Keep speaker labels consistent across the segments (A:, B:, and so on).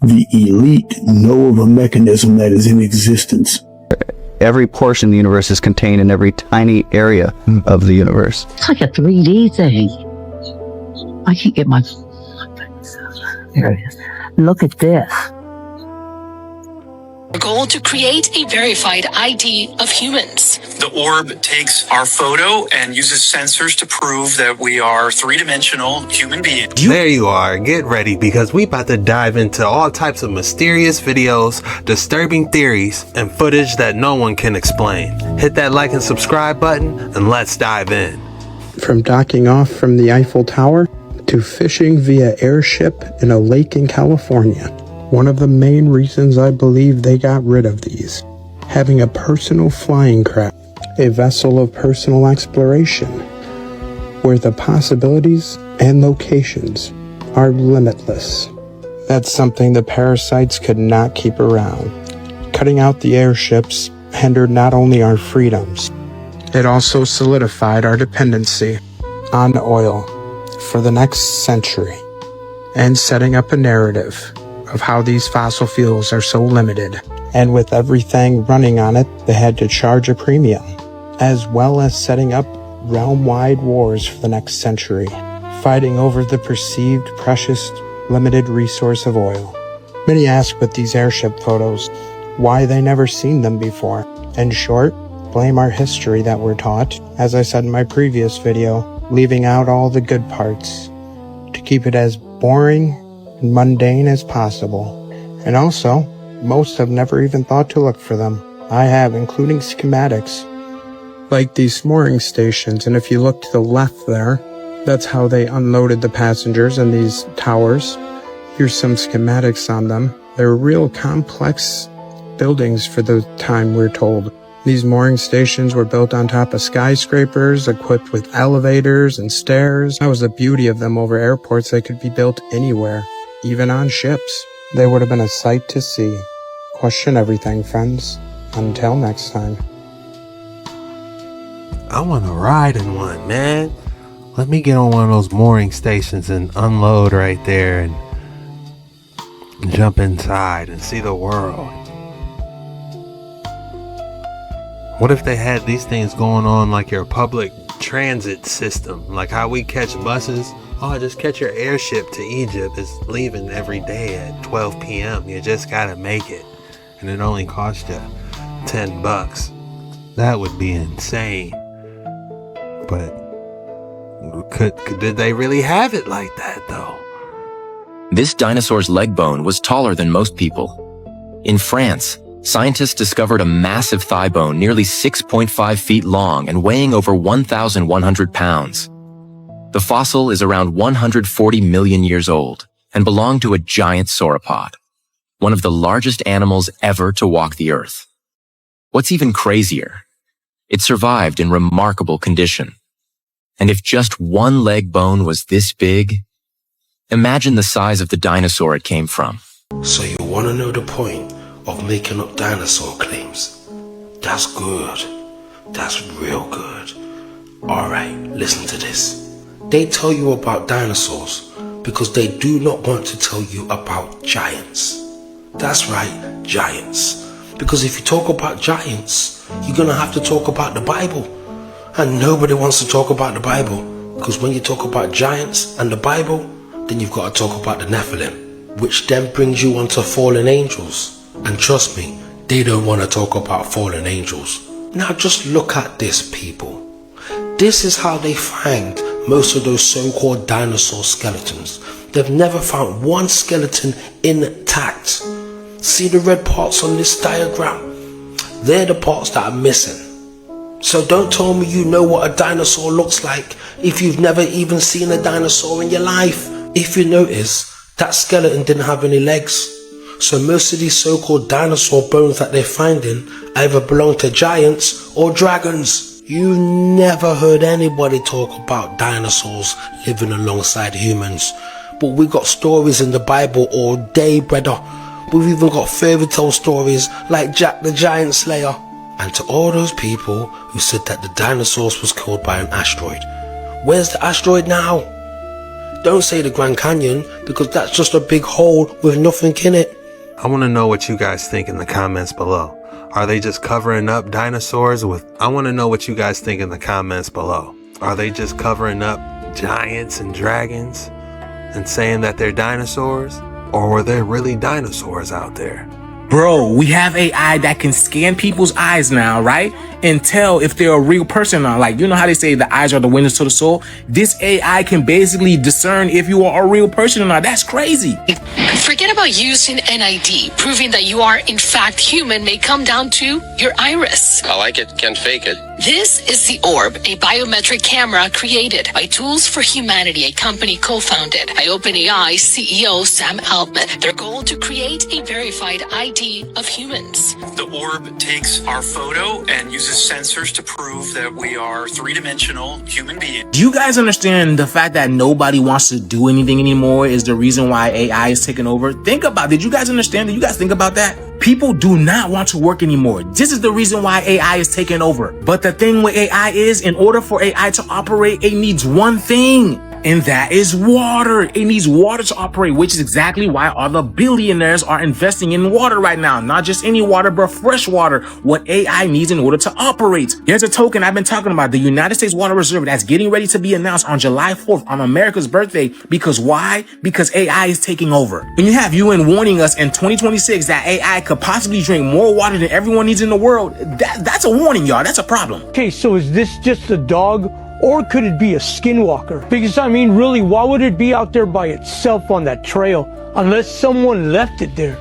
A: The elite know of a mechanism that is in existence.
B: Every portion of the universe is contained in every tiny area of the universe.
C: It's like a 3D thing. I can't get my... There it is. Look at this.
D: Goal to create a verified ID of humans.
E: The orb takes our photo and uses sensors to prove that we are three-dimensional human beings.
F: There you are. Get ready, because we about to dive into all types of mysterious videos, disturbing theories, and footage that no one can explain. Hit that like and subscribe button, and let's dive in.
G: From docking off from the Eiffel Tower to fishing via airship in a lake in California. One of the main reasons I believe they got rid of these. Having a personal flying craft, a vessel of personal exploration, where the possibilities and locations are limitless. That's something the parasites could not keep around. Cutting out the airships hindered not only our freedoms, it also solidified our dependency on oil for the next century, and setting up a narrative of how these fossil fuels are so limited. And with everything running on it, they had to charge a premium, as well as setting up realm-wide wars for the next century, fighting over the perceived precious limited resource of oil. Many ask with these airship photos why they never seen them before. In short, blame our history that we're taught, as I said in my previous video, leaving out all the good parts to keep it as boring and mundane as possible. And also, most have never even thought to look for them. I have, including schematics, like these mooring stations, and if you look to the left there, that's how they unloaded the passengers in these towers. Here's some schematics on them. They're real complex buildings for the time, we're told. These mooring stations were built on top of skyscrapers, equipped with elevators and stairs. That was the beauty of them over airports. They could be built anywhere, even on ships. They would have been a sight to see. Question everything, friends. Until next time.
F: I want to ride in one, man. Let me get on one of those mooring stations and unload right there and jump inside and see the world. What if they had these things going on like your public transit system, like how we catch buses? Oh, just catch your airship to Egypt. It's leaving every day at 12 p.m. You just gotta make it, and it only costs you $10. That would be insane. But did they really have it like that though?
H: This dinosaur's leg bone was taller than most people. In France, scientists discovered a massive thigh bone nearly 6.5 feet long and weighing over 1,100 pounds. The fossil is around 140 million years old and belonged to a giant sauropod, one of the largest animals ever to walk the earth. What's even crazier, it survived in remarkable condition. And if just one leg bone was this big, imagine the size of the dinosaur it came from.
I: So you want to know the point of making up dinosaur claims? That's good. That's real good. Alright, listen to this. They tell you about dinosaurs because they do not want to tell you about giants. That's right, giants. Because if you talk about giants, you're going to have to talk about the Bible. And nobody wants to talk about the Bible, because when you talk about giants and the Bible, then you've got to talk about the Nephilim, which then brings you onto fallen angels. And trust me, they don't want to talk about fallen angels. Now just look at this, people. This is how they find most of those so-called dinosaur skeletons. They've never found one skeleton intact. See the red parts on this diagram? They're the parts that are missing. So don't tell me you know what a dinosaur looks like if you've never even seen a dinosaur in your life. If you notice, that skeleton didn't have any legs. So most of these so-called dinosaur bones that they're finding either belong to giants or dragons. You never heard anybody talk about dinosaurs living alongside humans. But we got stories in the Bible all day, brother. We've even got fairy tale stories like Jack the Giant Slayer. And to all those people who said that the dinosaurs was killed by an asteroid, where's the asteroid now? Don't say the Grand Canyon, because that's just a big hole with nothing in it.
F: I want to know what you guys think in the comments below. Are they just covering up dinosaurs with... I want to know what you guys think in the comments below. Are they just covering up giants and dragons and saying that they're dinosaurs? Or were there really dinosaurs out there?
J: Bro, we have AI that can scan people's eyes now, right? And tell if they're a real person or not. Like, you know how they say the eyes are the windows to the soul? This AI can basically discern if you are a real person or not. That's crazy.
D: Forget about using an ID. Proving that you are in fact human may come down to your iris.
K: I like it, can't fake it.
D: This is the Orb, a biometric camera created by Tools for Humanity, a company co-founded by OpenAI CEO Sam Altman. Their goal to create a verified ID of humans.
E: The orb takes our photo and uses sensors to prove that we are three-dimensional human beings.
J: Do you guys understand the fact that nobody wants to do anything anymore is the reason why AI is taking over? Think about, did you guys understand? Did you guys think about that? People do not want to work anymore. This is the reason why AI is taking over. But the thing with AI is, in order for AI to operate, it needs one thing. And that is water. It needs water to operate, which is exactly why all the billionaires are investing in water right now. Not just any water, but fresh water, what AI needs in order to operate. Here's a token I've been talking about, the United States Water Reserve, that's getting ready to be announced on July 4th on America's birthday. Because why? Because AI is taking over. When you have UN warning us in 2026 that AI could possibly drink more water than everyone needs in the world, that's a warning, y'all. That's a problem.
L: Okay, so is this just a dog? Or could it be a skinwalker? Because I mean, really, why would it be out there by itself on that trail unless someone left it there?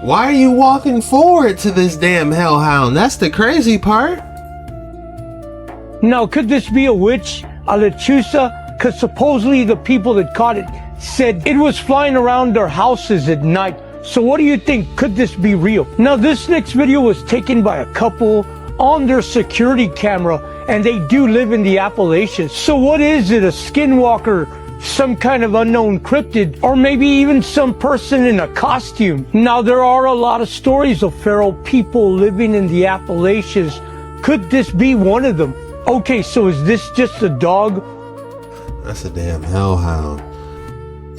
F: Why are you walking forward to this damn hellhound? That's the crazy part.
L: Now, could this be a witch, a lechuza? Because supposedly the people that caught it said it was flying around their houses at night. So what do you think? Could this be real? Now, this next video was taken by a couple on their security camera, and they do live in the Appalachians. So what is it, a skinwalker, some kind of unknown cryptid, or maybe even some person in a costume? Now, there are a lot of stories of feral people living in the Appalachians. Could this be one of them? Okay, so is this just a dog?
F: That's a damn hellhound.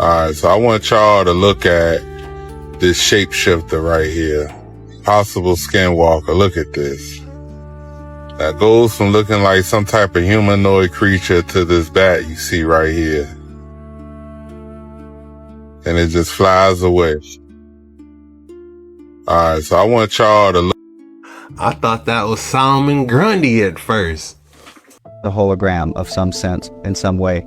M: Alright, so I want y'all to look at this shapeshifter right here. Possible skinwalker. Look at this. That goes from looking like some type of humanoid creature to this bat you see right here. And it just flies away. Alright, so I want y'all to look.
F: I thought that was Solomon Grundy at first.
B: The hologram of some sense, in some way.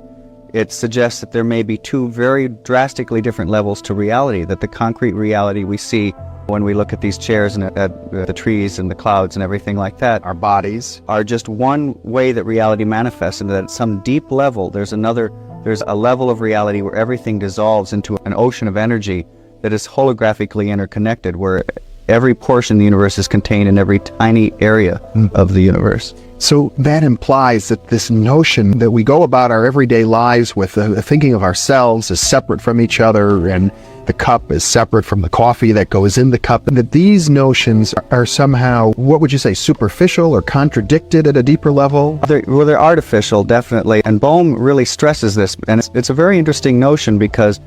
B: It suggests that there may be two very drastically different levels to reality, that the concrete reality we see when we look at these chairs and at the trees and the clouds and everything like that, our bodies are just one way that reality manifests, and that at some deep level there's a level of reality where everything dissolves into an ocean of energy that is holographically interconnected, where every portion of the universe is contained in every tiny area of the universe.
N: So that implies that this notion that we go about our everyday lives with thinking of ourselves as separate from each other, and the cup is separate from the coffee that goes in the cup, and that these notions are somehow, what would you say, superficial or contradicted at a deeper level?
B: They're artificial, definitely. And Bohm really stresses this, and it's a very interesting notion, because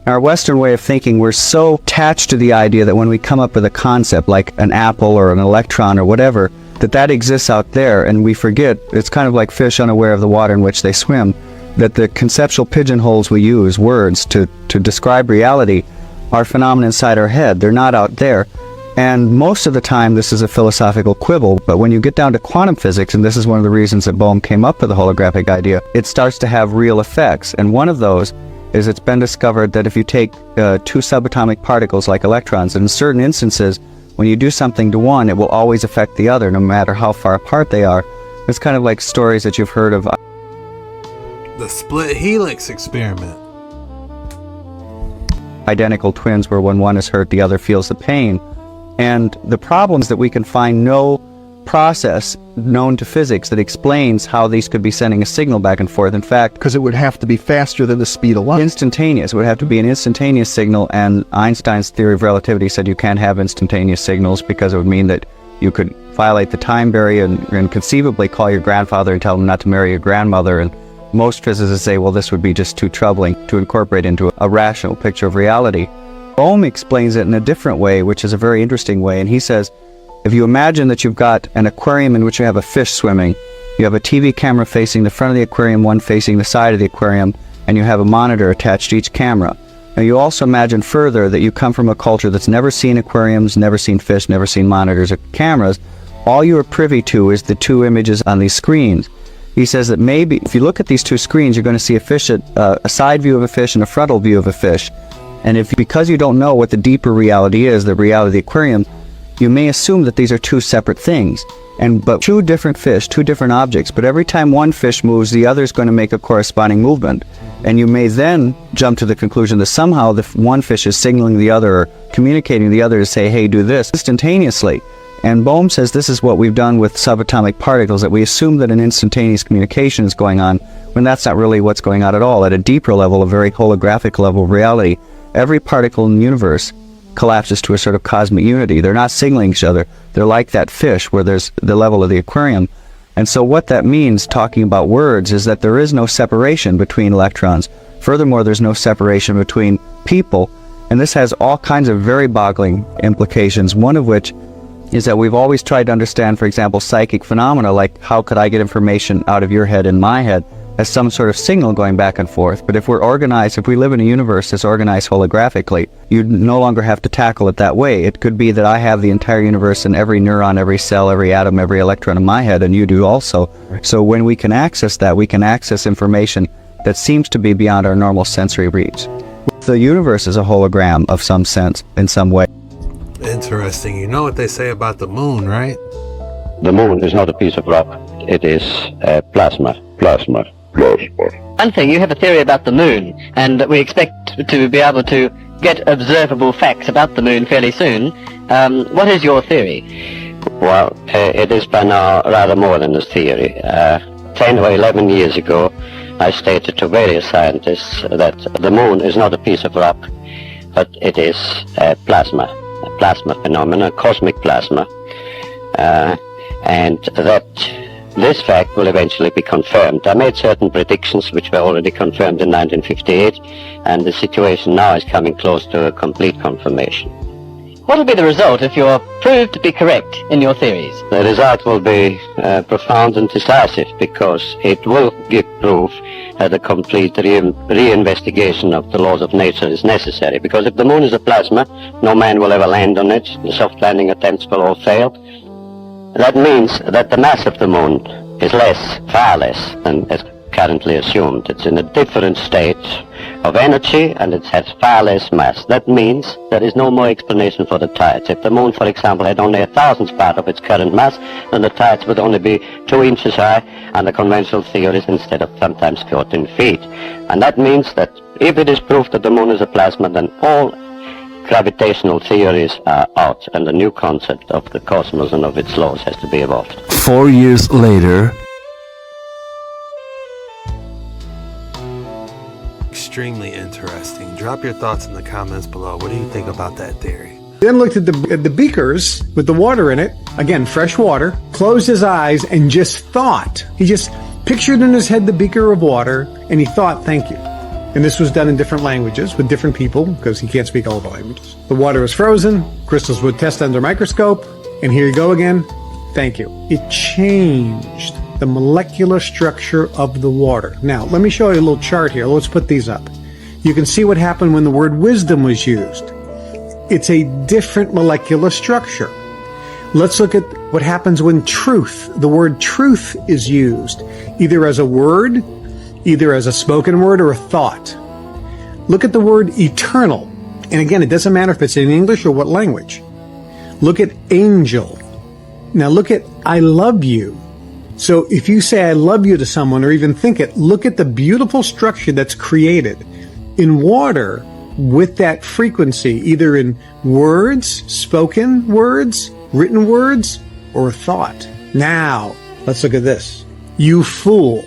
B: in our Western way of thinking, we're so attached to the idea that when we come up with a concept like an apple or an electron or whatever, that exists out there, and we forget, it's kind of like fish unaware of the water in which they swim, that the conceptual pigeonholes we use, words, to describe reality, are phenomena inside our head. They're not out there. And most of the time this is a philosophical quibble, but when you get down to quantum physics, and this is one of the reasons that Bohm came up with the holographic idea, it starts to have real effects. And one of those is, it's been discovered that if you take two subatomic particles like electrons, and in certain instances, when you do something to one, it will always affect the other, no matter how far apart they are. It's kind of like stories that you've heard of.
F: The split helix experiment.
B: Identical twins, where when one is hurt, the other feels the pain. And the problem is that we can find no process known to physics that explains how these could be sending a signal back and forth. In fact,
N: because it would have to be faster than the speed of light.
B: Instantaneous. It would have to be an instantaneous signal, and Einstein's theory of relativity said you can't have instantaneous signals, because it would mean that you could violate the time barrier and conceivably call your grandfather and tell him not to marry your grandmother, and most physicists say, well, this would be just too troubling to incorporate into a rational picture of reality. Bohm explains it in a different way, which is a very interesting way, and he says, if you imagine that you've got an aquarium in which you have a fish swimming, you have a TV camera facing the front of the aquarium, one facing the side of the aquarium, and you have a monitor attached to each camera. Now you also imagine further that you come from a culture that's never seen aquariums, never seen fish, never seen monitors or cameras. All you are privy to is the two images on these screens. He says that maybe if you look at these two screens, you're going to see a side view of a fish and a frontal view of a fish. And because you don't know what the deeper reality is, the reality of the aquarium, you may assume that these are two separate things. But two different fish, two different objects, but every time one fish moves, the other is going to make a corresponding movement. And you may then jump to the conclusion that somehow the one fish is signaling the other or communicating the other to say, hey, do this instantaneously. And Bohm says this is what we've done with subatomic particles, that we assume that an instantaneous communication is going on when that's not really what's going on at all. At a deeper level, a very holographic level of reality, every particle in the universe collapses to a sort of cosmic unity. They're not signaling each other. They're like that fish where there's the level of the aquarium. And so what that means, talking about words, is that there is no separation between electrons. Furthermore, there's no separation between people. And this has all kinds of very boggling implications, one of which is that we've always tried to understand, for example, psychic phenomena, like how could I get information out of your head in my head, as some sort of signal going back and forth. But if we live in a universe that's organized holographically, you no longer have to tackle it that way. It could be that I have the entire universe and every neuron, every cell, every atom, every electron in my head, and you do also. So when we can access that, we can access information that seems to be beyond our normal sensory reach. The universe is a hologram of some sense, in some way.
F: Interesting. You know what they say about the moon, right?
K: The moon is not a piece of rock. It is plasma.
O: One thing, you have a theory about the moon, and we expect to be able to get observable facts about the moon fairly soon. What is your theory?
K: Well, it is by now rather more than a theory. 10 or 11 years ago, I stated to various scientists that the moon is not a piece of rock, but it is plasma, a plasma phenomenon, cosmic plasma, and that this fact will eventually be confirmed. I made certain predictions which were already confirmed in 1958, and the situation now is coming close to a complete confirmation.
O: What will be the result if you're proved to be correct in your theories?
K: The result will be profound and decisive, because it will give proof that a complete reinvestigation of the laws of nature is necessary. Because if the moon is a plasma, no man will ever land on it. The soft landing attempts will all fail. That means that the mass of the moon is far less than is currently assumed. It's in a different state of energy, and it has far less mass. That means there is no more explanation for the tides. If the moon, for example, had only 1,000th part of its current mass, then the tides would only be 2 inches high under conventional theories instead of sometimes 14 feet. And that means that if it is proved that the moon is a plasma, then all gravitational theories are out, and a new concept of the cosmos and of its laws has to be evolved.
I: 4 years later.
F: Extremely interesting. Drop your thoughts in the comments below. What do you think about that theory?
P: Then looked at the beakers with the water in it, again, fresh water, closed his eyes and just thought. He just pictured in his head the beaker of water, and he thought, thank you. And this was done in different languages with different people, because he can't speak all the languages. The water was frozen, crystals would test under a microscope, and here you go again, thank you. It changed the molecular structure of the water. Now, let me show you a little chart here. Let's put these up. You can see what happened when the word wisdom was used. It's a different molecular structure. Let's look at what happens when truth, the word truth, is used, either as a word, either as a spoken word or a thought. Look at the word eternal. And again, it doesn't matter if it's in English or what language. Look at angel. Now look at I love you. So if you say I love you to someone or even think it, look at the beautiful structure that's created in water with that frequency, either in words, spoken words, written words, or thought. Now, let's look at this. You fool.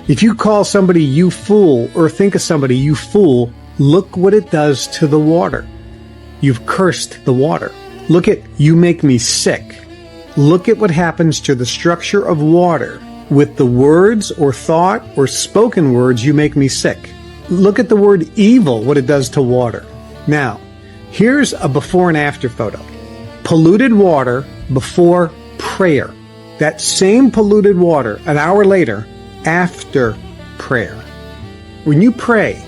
P: If you call somebody you fool or think of somebody you fool, look what it does to the water. You've cursed the water. Look at you make me sick. Look at what happens to the structure of water with the words or thought or spoken words, you make me sick. Look at the word evil, what it does to water. Now, here's a before and after photo. Polluted water before prayer. That same polluted water, an hour later, after prayer. When you pray,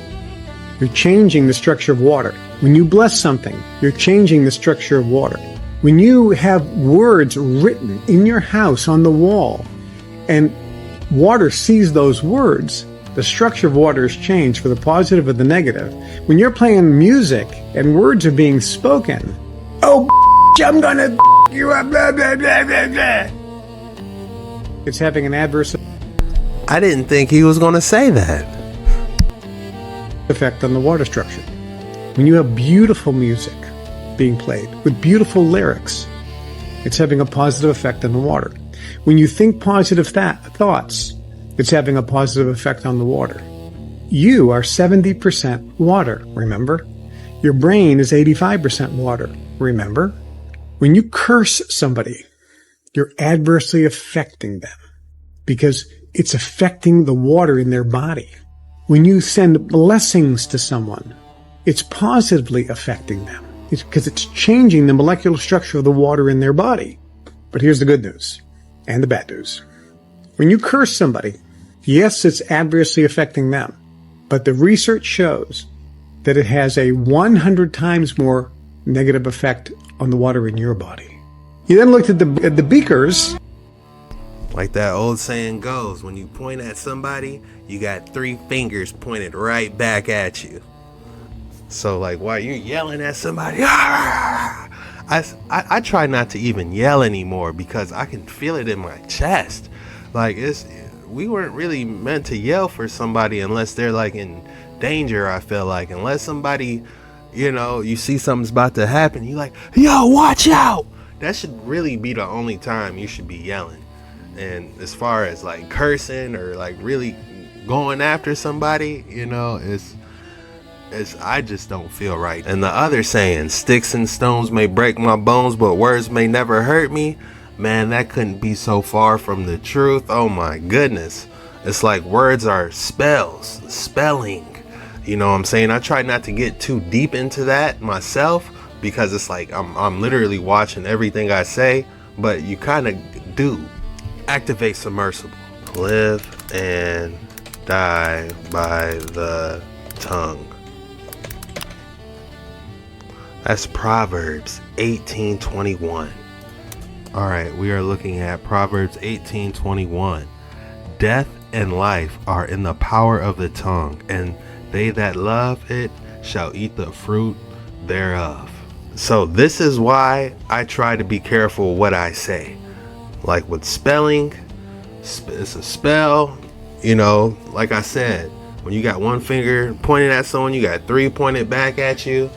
P: you're changing the structure of water. When you bless something, you're changing the structure of water. When you have words written in your house on the wall, and water sees those words, the structure of water is changed for the positive or the negative. When you're playing music and words are being spoken, oh, I'm gonna you up, blah, blah, blah, blah, blah. It's having an adverse
F: I didn't think he was going to say that.
P: effect on the water structure. When you have beautiful music being played with beautiful lyrics, it's having a positive effect on the water. When you think positive thoughts, it's having a positive effect on the water. You are 70% water, remember? Your brain is 85% water, remember? When you curse somebody, you're adversely affecting them because it's affecting the water in their body. When you send blessings to someone, it's positively affecting them. It's because it's changing the molecular structure of the water in their body. But here's the good news and the bad news. When you curse somebody, yes, it's adversely affecting them, but the research shows that it has a 100 times more negative effect on the water in your body. You then looked at the beakers.
F: Like that old saying goes, when you point at somebody, you got 3 fingers pointed right back at you. So like while you're yelling at somebody, I try not to even yell anymore because I can feel it in my chest. Like we weren't really meant to yell for somebody unless they're like in danger. I feel like unless somebody, you see something's about to happen, you like, yo, watch out. That should really be the only time you should be yelling. And as far as like cursing or like really going after somebody, I just don't feel right. And the other saying, sticks and stones may break my bones, but words may never hurt me. Man, that couldn't be so far from the truth. Oh my goodness. It's like words are spells, spelling. You know what I'm saying? I try not to get too deep into that myself because it's like I'm literally watching everything I say, but you kind of do. Activate submersible. Live and die by the tongue. That's Proverbs 18:21. All right, we are looking at Proverbs 18:21. Death and life are in the power of the tongue, and they that love it shall eat the fruit thereof. So this is why I try to be careful what I say. Like with spelling, it's a spell, like I said, when you got 1 finger pointed at someone, you got 3 pointed back at you.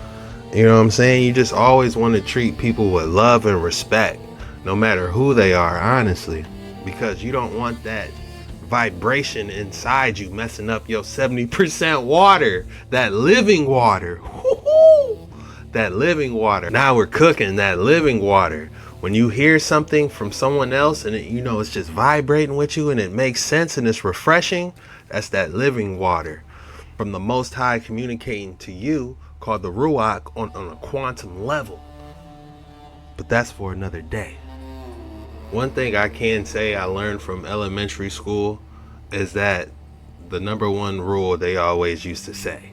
F: You know what I'm saying? You just always want to treat people with love and respect, no matter who they are, honestly, because you don't want that vibration inside you messing up your 70% water, that living water. Woo-hoo! That living water. Now we're cooking that living water. When you hear something from someone else and it's just vibrating with you and it makes sense and it's refreshing, that's that living water from the Most High communicating to you, called the Ruach on a quantum level. But that's for another day. One thing I can say I learned from elementary school is that the number 1 rule they always used to say,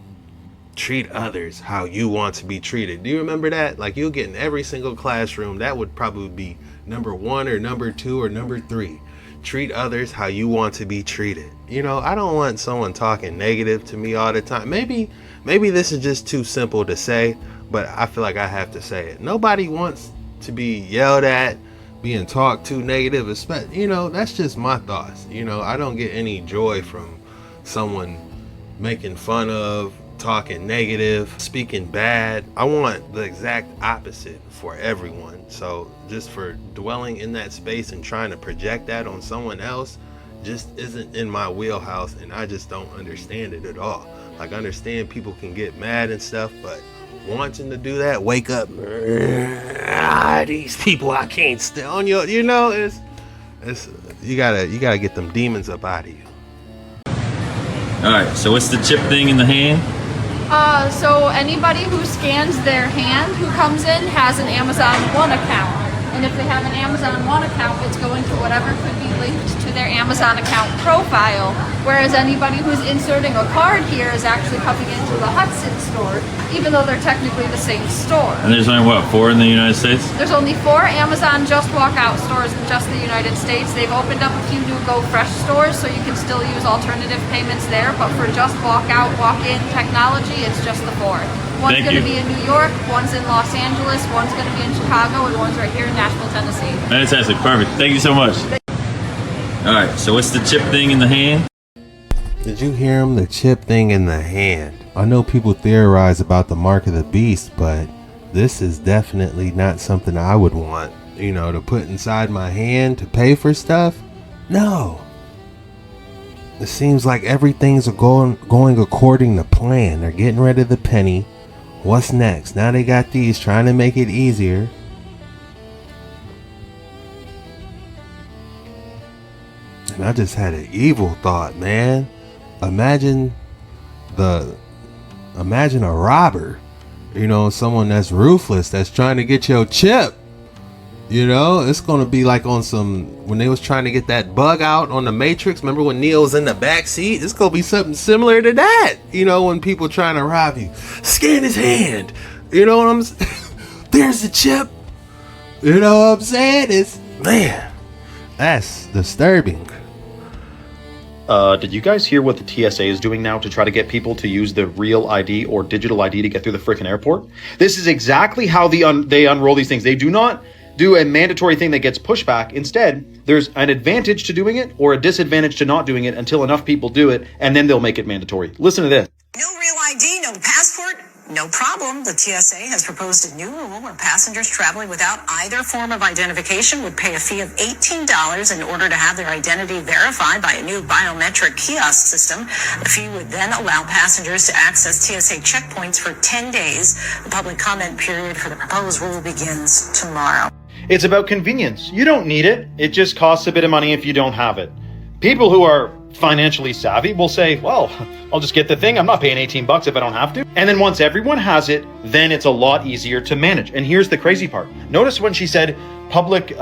F: treat others how you want to be treated. Do you remember that? Like you'll get in every single classroom, that would probably be number 1 or number 2 or number 3. Treat others how you want to be treated. I don't want someone talking negative to me all the time. Maybe this is just too simple to say, but I feel like I have to say it. Nobody wants to be yelled at, being talked to negative, that's just my thoughts. I don't get any joy from someone making fun of, talking negative, speaking bad. I want the exact opposite for everyone. So just for dwelling in that space and trying to project that on someone else just isn't in my wheelhouse, and I just don't understand it at all. Like, I understand people can get mad and stuff, but wanting to do that, wake up, these people I can't stand on it's You gotta get them demons up out of you.
Q: Alright, so what's the chip thing in the hand?
R: So anybody who scans their hand who comes in has an Amazon One account. And if they have an Amazon One account, it's going to whatever could be linked to their Amazon account profile. Whereas anybody who's inserting a card here is actually coming into the Hudson store, even though they're technically the same store.
Q: And there's only, what, 4 in the United States?
R: There's only 4 Amazon Just Walk Out stores in just the United States. They've opened up a few new Go Fresh stores, so you can still use alternative payments there. But for Just Walk Out, Walk In technology, it's just the 4. One's going to be in New York, one's in Los Angeles, one's going to be in Chicago, and one's right here in Nashville, Tennessee.
Q: Fantastic, perfect. Thank you so much. Alright, so what's the chip thing in the hand?
F: Did you hear him? The chip thing in the hand. I know people theorize about the mark of the beast, but this is definitely not something I would want, you know, to put inside my hand to pay for stuff. No. It seems like everything's going according to plan. They're getting rid of the penny. What's next? Now they got these trying to make it easier. And I just had an evil thought, man. Imagine a robber, you know, someone that's ruthless, that's trying to get your chip. You know, it's going to be like on when they was trying to get that bug out on the Matrix. Remember when Neo's in the back seat? It's going to be something similar to that. You know, when people trying to rob you, scan his hand. You know what I'm saying? There's the chip. You know what I'm saying? Man, that's disturbing.
S: Did you guys hear what the TSA is doing now to try to get people to use the real ID or digital ID to get through the frickin' airport? This is exactly how they unroll these things. They do not do a mandatory thing that gets pushback. Instead, there's an advantage to doing it or a disadvantage to not doing it until enough people do it, and then they'll make it mandatory. Listen to this.
T: No real ID, no passport, no problem. The TSA has proposed a new rule where passengers traveling without either form of identification would pay a fee of $18 in order to have their identity verified by a new biometric kiosk system. The fee would then allow passengers to access TSA checkpoints for 10 days. The public comment period for the proposed rule begins tomorrow.
S: It's about convenience. You don't need it. It just costs a bit of money if you don't have it. People who are financially savvy will say, well, I'll just get the thing. I'm not paying $18 if I don't have to. And then once everyone has it, then it's a lot easier to manage. And here's the crazy part. Notice when she said public,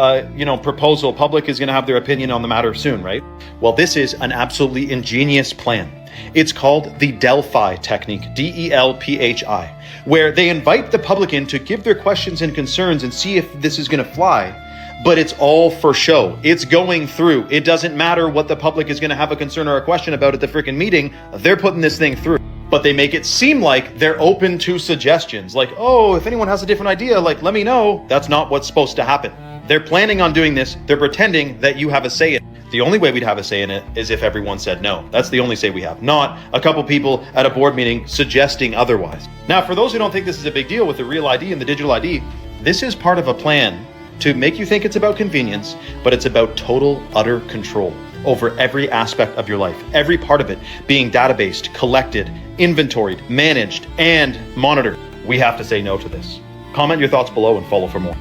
S: proposal, public is going to have their opinion on the matter soon, right? Well, this is an absolutely ingenious plan. It's called the Delphi technique, DELPHI, where they invite the public in to give their questions and concerns and see if this is going to fly. But it's all for show. It's going through. It doesn't matter what the public is going to have a concern or a question about at the freaking meeting. They're putting this thing through. But they make it seem like they're open to suggestions. Like, oh, if anyone has a different idea, like, let me know. That's not what's supposed to happen. They're planning on doing this. They're pretending that you have a say in it. The only way we'd have a say in it is if everyone said no. That's the only say we have. Not a couple people at a board meeting suggesting otherwise. Now, for those who don't think this is a big deal with the real ID and the digital ID, this is part of a plan to make you think it's about convenience, but it's about total, utter control over every aspect of your life. Every part of it being databased, collected, inventoried, managed, and monitored. We have to say no to this. Comment your thoughts below and follow for more.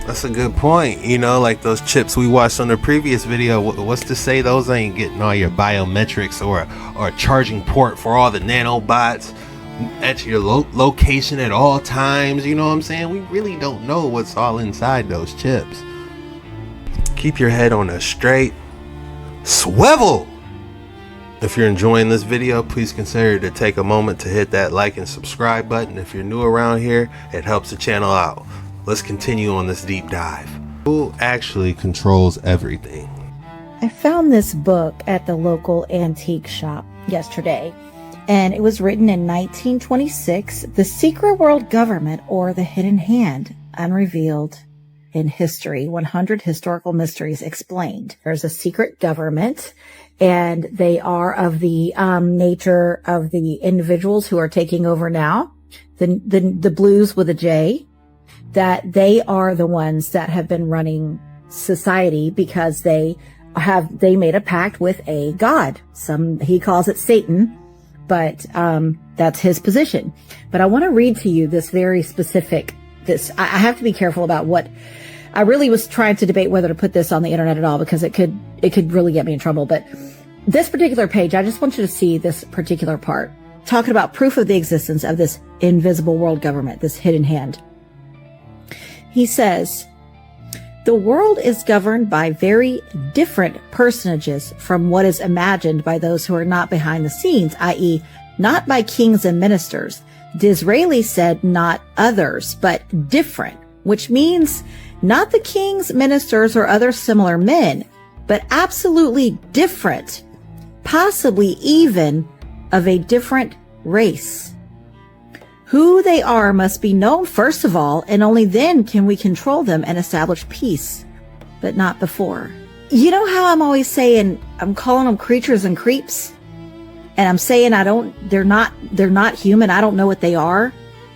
F: That's a good point. You know, like those chips we watched on the previous video. What's to say those ain't getting all your biometrics or a charging port for all the nanobots at your location at all times? You know what I'm saying? We really don't know what's all inside those chips. Keep your head on a straight swivel. If you're enjoying this video, please consider to take a moment to hit that like and subscribe button. If you're new around here, it helps the channel out. Let's continue on this deep dive. Who actually controls everything?
U: I found this book at the local antique shop yesterday, and it was written in 1926, The Secret World Government or the Hidden Hand, Unrevealed in History, 100 Historical Mysteries Explained. There's a secret government, and they are of the nature of the individuals who are taking over now, the blues with a J, that they are the ones that have been running society because they made a pact with a god. He calls it Satan, but that's his position. But I want to read to you this very specific, I have to be careful about what I really was trying to debate whether to put this on the internet at all because it could really get me in trouble. But this particular page, I just want you to see this particular part, talking about proof of the existence of this invisible world government, this hidden hand. He says, the world is governed by very different personages from what is imagined by those who are not behind the scenes, i.e., not by kings and ministers. Disraeli said not others, but different, which means not the kings, ministers, or other similar men, but absolutely different, possibly even of a different race. Who they are must be known first of all, and only then can we control them and establish peace, but not before. You know how I'm always saying I'm calling them creatures and creeps? And I'm saying they're not human. I don't know what they are.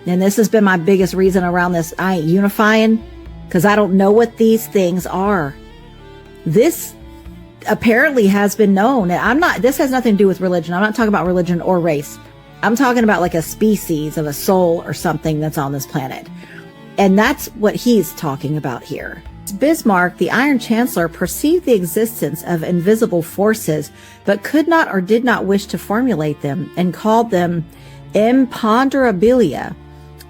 U: And this has been my biggest reason around this. I ain't unifying because I don't know what these things are. This apparently has been known. This has nothing to do with religion. I'm not talking about religion or race. I'm talking about like a species of a soul or something that's on this planet. And that's what he's talking about here. Bismarck, the Iron Chancellor, perceived the existence of invisible forces, but could not or did not wish to formulate them, and called them imponderabilia,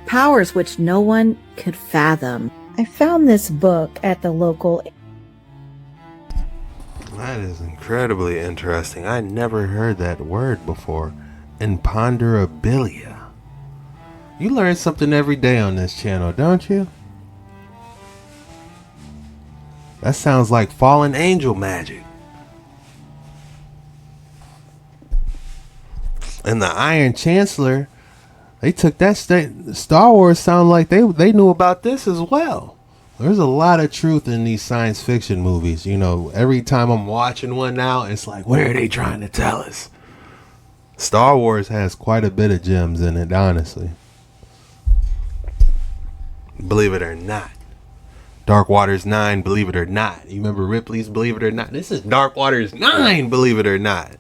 U: powers which no one could fathom. I found this book at the local...
F: That is incredibly interesting. I never heard that word before. Imponderabilia. You learn something every day on this channel, don't you? That sounds like fallen angel magic. And the Iron Chancellor, they took that Star Wars sound like they knew about this as well. There's a lot of truth in these science fiction movies. You know, every time I'm watching one now, it's like, what are they trying to tell us? Star Wars has quite a bit of gems in it, honestly. Believe it or not. DarkWaters9, believe it or not. You remember Ripley's Believe It or Not? This is DarkWaters9, believe it or not.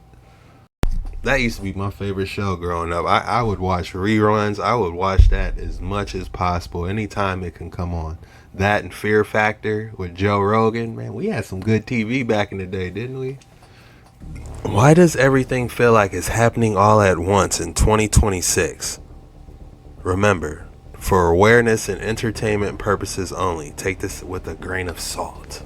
F: That used to be my favorite show growing up. I would watch reruns. I would watch that as much as possible anytime it can come on. That and Fear Factor with Joe Rogan. Man, we had some good TV back in the day, didn't we? Why does everything feel like it's happening all at once in 2026? Remember, for awareness and entertainment purposes only, take this with a grain of salt.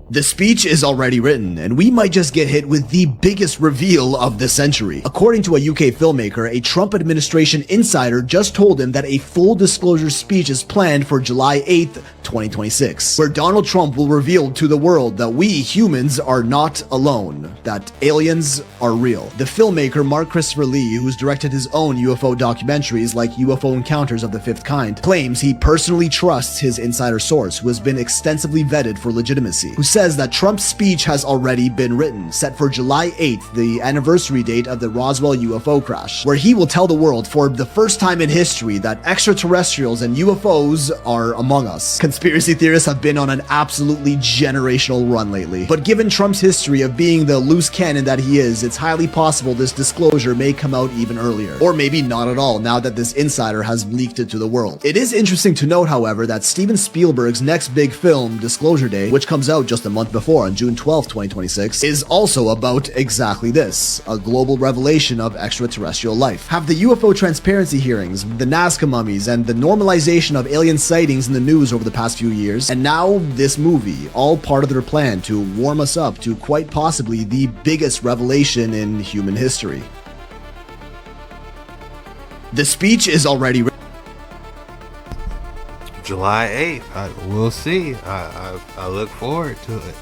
A: The speech is already written, and we might just get hit with the biggest reveal of the century. According to a UK filmmaker, a Trump administration insider just told him that a full disclosure speech is planned for July 8th, 2026, where Donald Trump will reveal to the world that we humans are not alone, that aliens are real. The filmmaker Mark Christopher Lee, who's directed his own UFO documentaries like UFO Encounters of the Fifth Kind, claims he personally trusts his insider source, who has been extensively vetted for legitimacy, who says that Trump's speech has already been written, set for July 8th, the anniversary date of the Roswell UFO crash, where he will tell the world for the first time in history that extraterrestrials and UFOs are among us. Conspiracy theorists have been on an absolutely generational run lately, but given Trump's history of being the loose cannon that he is, it's highly possible this disclosure may come out even earlier, or maybe not at all now that this insider has leaked it to the world. It is interesting to note, however, that Steven Spielberg's next big film, Disclosure Day, which comes out just a month before on June 12, 2026, is also about exactly this, a global revelation of extraterrestrial life. Have the UFO transparency hearings, the Nazca mummies, and the normalization of alien sightings in the news over the past few years, and now this movie, all part of their plan to warm us up to quite possibly the biggest revelation in human history. The speech is already written.
F: July 8th. We'll see. I look forward to it.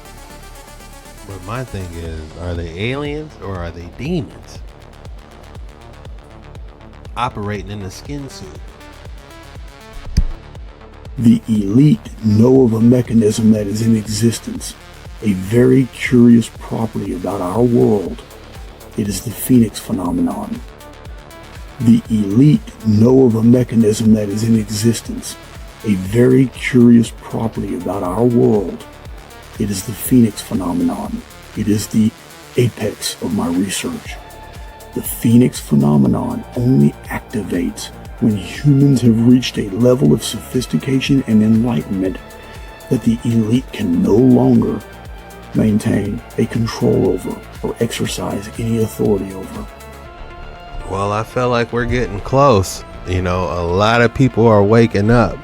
F: But my thing is, are they aliens or are they demons operating in a skin suit?
V: The elite know of a mechanism that is in existence, a very curious property about our world. It is the Phoenix phenomenon. The elite know of a mechanism that is in existence, a very curious property about our world. It is the Phoenix phenomenon. It is the apex of my research. The Phoenix phenomenon only activates when humans have reached a level of sophistication and enlightenment that the elite can no longer maintain a control over or exercise any authority over.
F: Well, I feel like we're getting close. You know, a lot of people are waking up.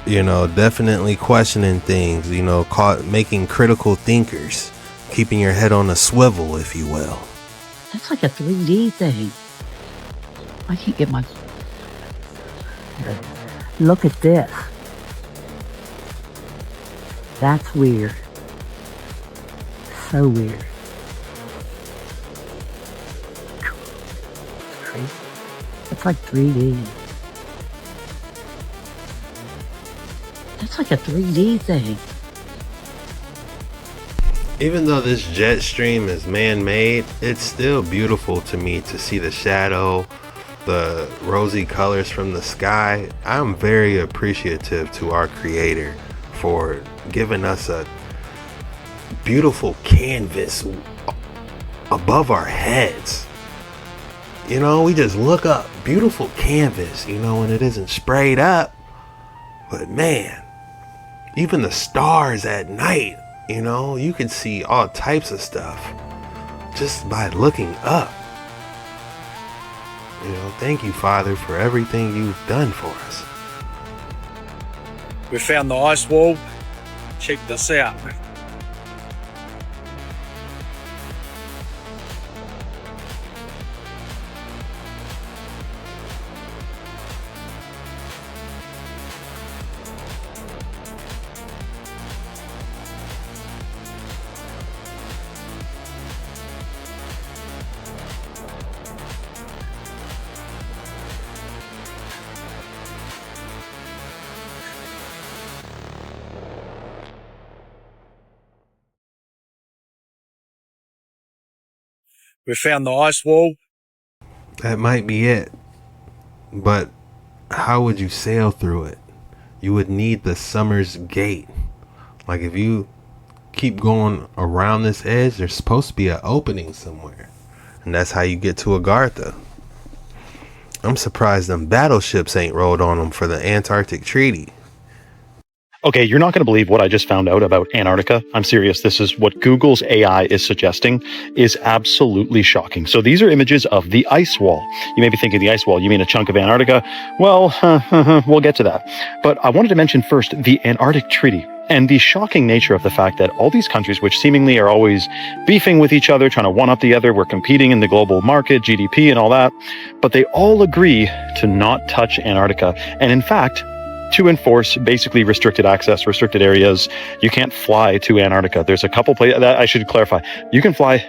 F: You know, definitely questioning things, you know, making critical thinkers, keeping your head on a swivel, if you will.
C: That's like a 3D thing. I can't get my... Look at this. That's weird. So weird. It's crazy. It's like 3D. That's like a 3D thing.
F: Even though this jet stream is man-made, it's still beautiful to me to see the shadow, the rosy colors from the sky. I'm very appreciative to our creator for giving us a beautiful canvas above our heads. You know, we just look up, beautiful canvas, you know, and it isn't sprayed up. But man, even the stars at night, you know, you can see all types of stuff just by looking up. You know, thank you, Father, for everything you've done for us.
G: We found the ice wall. Check this out. We found the ice wall.
F: That might be it. But how would you sail through it? You would need the Summer's Gate. Like if you keep going around this edge, there's supposed to be an opening somewhere. And that's how you get to Agartha. I'm surprised them battleships ain't rolled on them for the Antarctic Treaty.
S: Okay, you're not going to believe what I just found out about Antarctica. I'm serious. This is what Google's AI is suggesting is absolutely shocking. So these are images of the ice wall. You may be thinking the ice wall, you mean a chunk of Antarctica? Well, we'll get to that. But I wanted to mention first the Antarctic Treaty and the shocking nature of the fact that all these countries, which seemingly are always beefing with each other, trying to one up the other, we're competing in the global market, GDP and all that, but they all agree to not touch Antarctica. And in fact, to enforce basically restricted access, restricted areas. You can't fly to Antarctica. There's a couple places that I should clarify. You can fly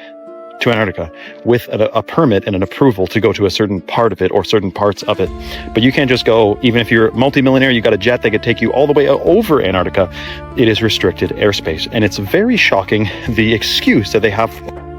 S: to Antarctica with a permit and an approval to go to a certain part of it or certain parts of it. But you can't just go, even if you're multimillionaire, you got a jet that could take you all the way over Antarctica. It is restricted airspace. And it's very shocking, the excuse that they have.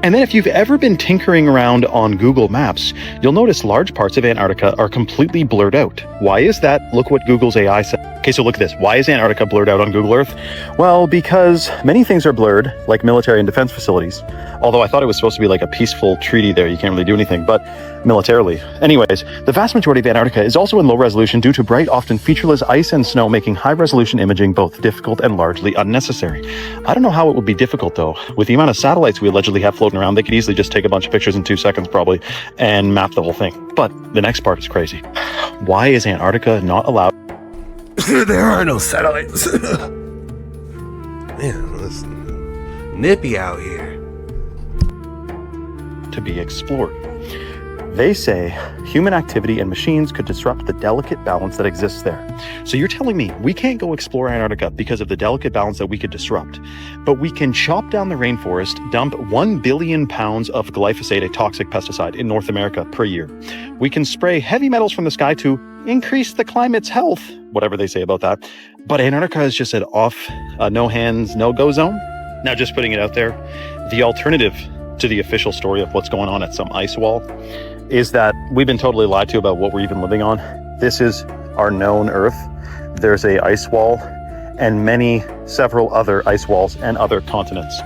S: And then if you've ever been tinkering around on Google Maps, you'll notice large parts of Antarctica are completely blurred out. Why is that? Look what Google's AI said. Okay, so look at this. Why is Antarctica blurred out on Google Earth? Well, because many things are blurred, like military and defense facilities. Although I thought it was supposed to be like a peaceful treaty there. You can't really do anything, but militarily. Anyways, the vast majority of Antarctica is also in low resolution due to bright, often featureless ice and snow, making high-resolution imaging both difficult and largely unnecessary. I don't know how it would be difficult, though. With the amount of satellites we allegedly have floating around, they could easily just take a bunch of pictures in 2 seconds, probably, and map the whole thing. But the next part is crazy. Why is Antarctica not allowed?
F: There are no satellites. Man, it's nippy out here.
S: To be explored. They say human activity and machines could disrupt the delicate balance that exists there. So you're telling me we can't go explore Antarctica because of the delicate balance that we could disrupt, but we can chop down the rainforest, dump 1 billion pounds of glyphosate, a toxic pesticide, in North America per year. We can spray heavy metals from the sky to increase the climate's health, whatever they say about that. But Antarctica is just an no hands, no go zone. Now, just putting it out there, the alternative to the official story of what's going on at some ice wall is that we've been totally lied to about what we're even living on. This is our known Earth. There's a ice wall and several other ice walls and other continents.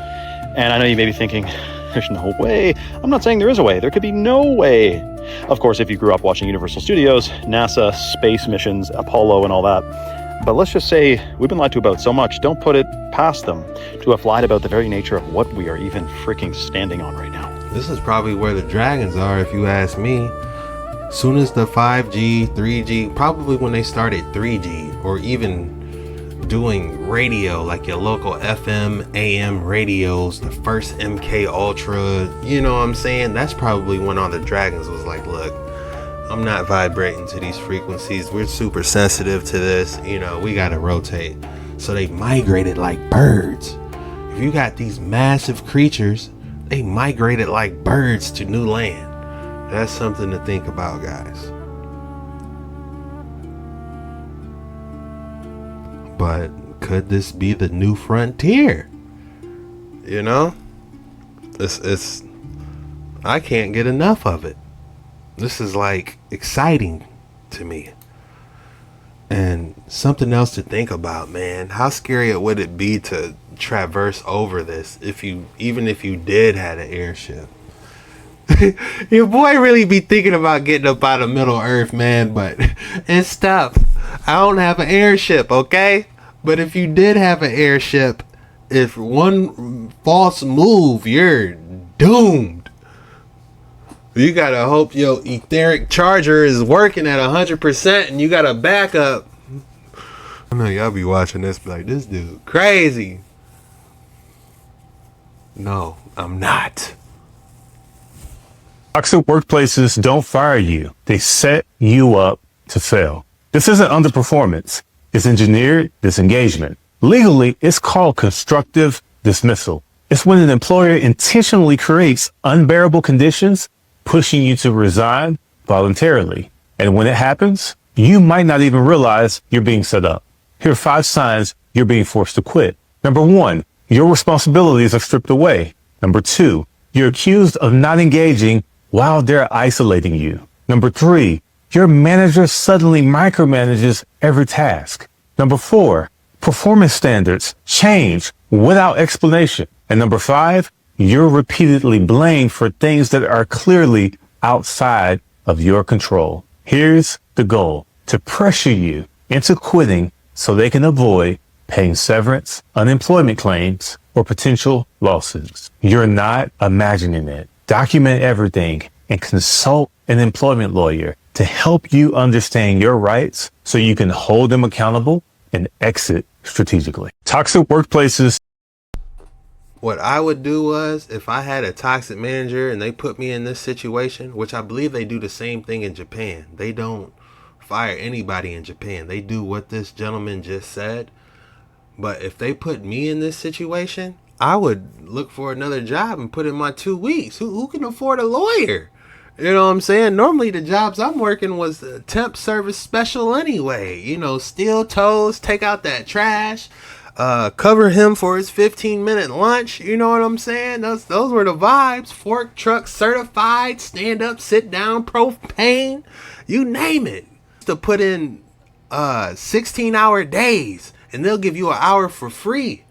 S: And I know you may be thinking, there's no way. I'm not saying there is a way. There could be no way. Of course, if you grew up watching Universal Studios, NASA, space missions, Apollo and all that.
D: But let's just say we've been lied to about so much, don't put it past them to have lied about the very nature of what we are even freaking standing on right now.
F: This is probably where the dragons are, if you ask me. Soon as the 5G, 3G, probably when they started 3G, or even doing radio, like your local FM, AM radios, the first MK Ultra, you know what I'm saying? That's probably when all the dragons was like, look, I'm not vibrating to these frequencies. We're super sensitive to this. You know, we got to rotate. So they migrated like birds. If you got these massive creatures, they migrated like birds to new land. That's something to think about, guys. But could this be the new frontier? You know, it's I can't get enough of it. This is like exciting to me. And something else to think about, man. How scary would it be to traverse over this even if you did have an airship? Your boy really be thinking about getting up out of Middle Earth, man, but it's tough. I don't have an airship, okay? But if you did have an airship, if one false move, you're doomed. You gotta hope your etheric charger is working at 100% and you got a backup. I know y'all be watching this, be like, this dude crazy. No, I'm not.
H: Toxic workplaces don't fire you. They set you up to fail. This isn't underperformance. It's engineered disengagement. Legally, it's called constructive dismissal. It's when an employer intentionally creates unbearable conditions, pushing you to resign voluntarily. And when it happens, you might not even realize you're being set up. Here are 5 signs you're being forced to quit. Number 1, your responsibilities are stripped away. Number 2, you're accused of not engaging while they're isolating you. Number 3, your manager suddenly micromanages every task. Number 4, performance standards change without explanation. And number 5, you're repeatedly blamed for things that are clearly outside of your control. Here's the goal: to pressure you into quitting so they can avoid paying severance, unemployment claims, or potential lawsuits. You're not imagining it. Document everything and consult an employment lawyer to help you understand your rights so you can hold them accountable and exit strategically. Toxic workplaces.
F: What I would do was, if I had a toxic manager and they put me in this situation, which I believe they do the same thing in Japan. They don't fire anybody in Japan. They do what this gentleman just said. But if they put me in this situation, I would look for another job and put in my 2 weeks. Who can afford a lawyer? You know what I'm saying? Normally the jobs I'm working was temp service special anyway. You know, steel toes, take out that trash, cover him for his 15-minute lunch. You know what I'm saying? Those were the vibes. Fork truck certified, stand up, sit down, propane, you name it. To put in 16-hour days, and they'll give you an hour for free.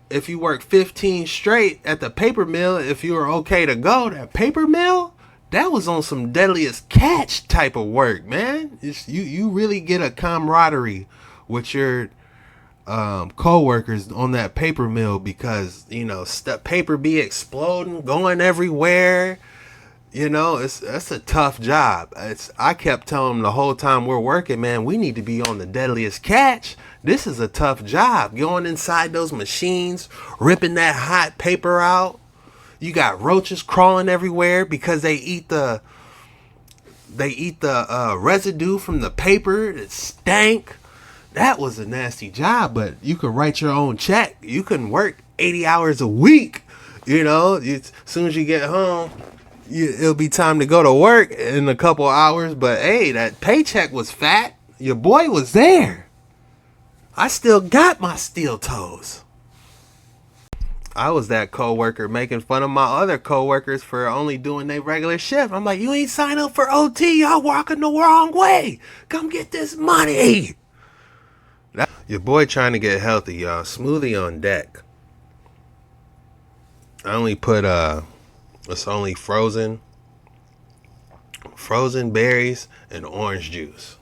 F: If you work 15 straight at the paper mill, if you were okay to go, that paper mill, that was on some deadliest catch type of work, man. You really get a camaraderie with your co-workers on that paper mill, because, you know, paper be exploding, going everywhere. You know, that's a tough job. I kept telling them the whole time we're working, man, we need to be on the deadliest catch. This is a tough job. Going inside those machines, ripping that hot paper out. You got roaches crawling everywhere because they eat the residue from the paper. It stank. That was a nasty job, but you could write your own check. You can work 80 hours a week. You know, as soon as you get home, it'll be time to go to work in a couple hours. But hey, that paycheck was fat. Your boy was there. I still got my steel toes. I was that coworker making fun of my other coworkers for only doing their regular shift. I'm like, you ain't sign up for OT. Y'all walking the wrong way. Come get this money. Your boy trying to get healthy, y'all. Smoothie on deck. I only put it's only frozen berries and orange juice.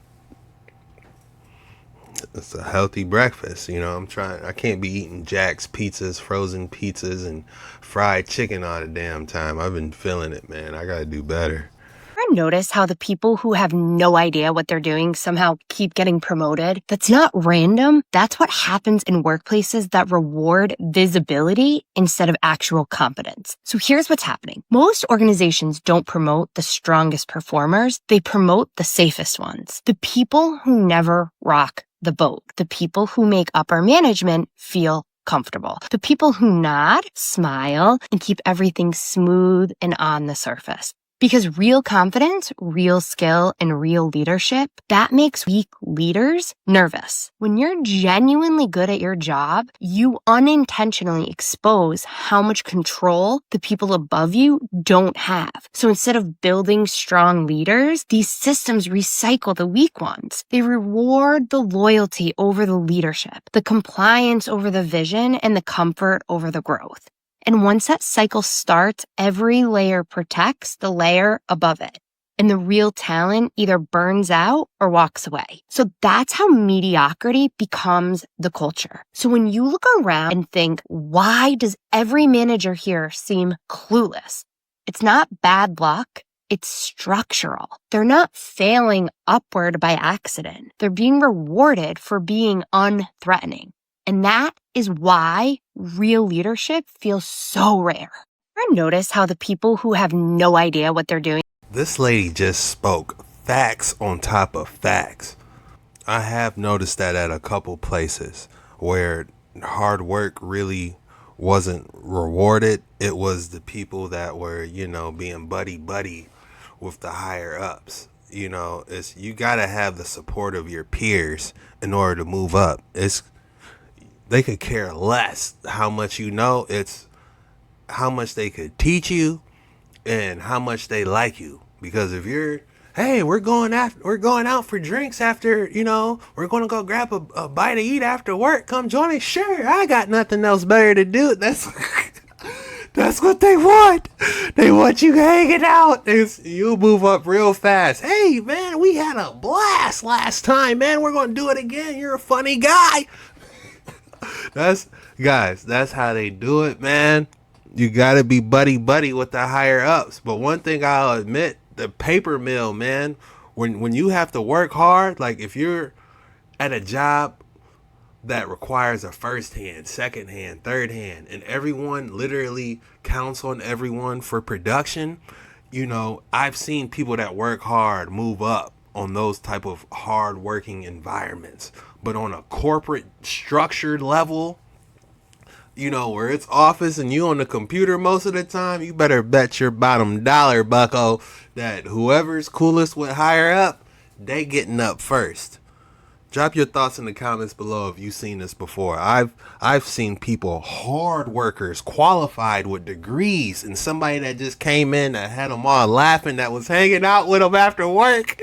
F: It's a healthy breakfast. I can't be eating Jack's pizzas, frozen pizzas, and fried chicken all the damn time. I've been feeling it, man. I gotta do better.
E: Ever notice how the people who have no idea what they're doing somehow keep getting promoted? That's not random. That's what happens in workplaces that reward visibility instead of actual competence. So here's what's happening. Most organizations don't promote the strongest performers. They promote the safest ones. The people who never rock the boat. The people who make upper management feel comfortable. The people who nod, smile, and keep everything smooth and on the surface. Because real confidence, real skill, and real leadership, that makes weak leaders nervous. When you're genuinely good at your job, you unintentionally expose how much control the people above you don't have. So instead of building strong leaders, these systems recycle the weak ones. They reward the loyalty over the leadership, the compliance over the vision, and the comfort over the growth. And once that cycle starts, every layer protects the layer above it. And the real talent either burns out or walks away. So that's how mediocrity becomes the culture. So when you look around and think, why does every manager here seem clueless? It's not bad luck. It's structural. They're not failing upward by accident. They're being rewarded for being unthreatening. And that is why real leadership feels so rare. Ever notice how the people who have no idea what they're doing?
F: This lady just spoke facts on top of facts. I have noticed that at a couple places where hard work really wasn't rewarded. It was the people that were, being buddy with the higher ups. You gotta have the support of your peers in order to move up. They could care less how much you know. It's how much they could teach you and how much they like you. Because if you're, hey, we're going out for drinks after, we're going to go grab a bite to eat after work. Come join me. Sure, I got nothing else better to do. That's what they want. They want you hanging out. You'll move up real fast. Hey, man, we had a blast last time, man. We're going to do it again. You're a funny guy. That's how they do it, man. You gotta be buddy with the higher ups. But one thing I'll admit, the paper mill, man, when you have to work hard, like if you're at a job that requires a first hand, second hand, third hand, and everyone literally counts on everyone for production, I've seen people that work hard move up on those type of hard working environments. But on a corporate structured level, where it's office and you on the computer most of the time, you better bet your bottom dollar, bucko, that whoever's coolest with higher up, they getting up first. Drop your thoughts in the comments below if you've seen this before. I've seen people, hard workers, qualified with degrees, and somebody that just came in that had them all laughing, that was hanging out with them after work,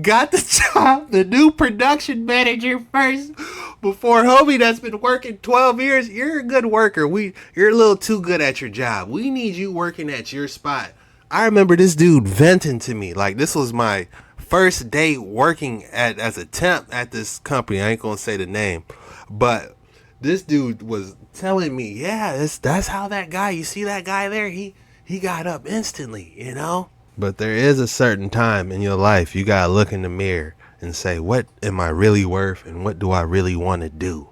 F: got the job, the new production manager first, before homie that's been working 12 years. You're a good worker. You're a little too good at your job. We need you working at your spot. I remember this dude venting to me, like this was my first day working as a temp at this company. I ain't gonna say the name, but this dude was telling me, yeah, that's how that guy, you see that guy there, he got up instantly, But there is a certain time in your life you gotta look in the mirror and say, what am I really worth and what do I really want to do?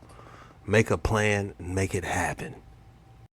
F: Make a plan and make it happen.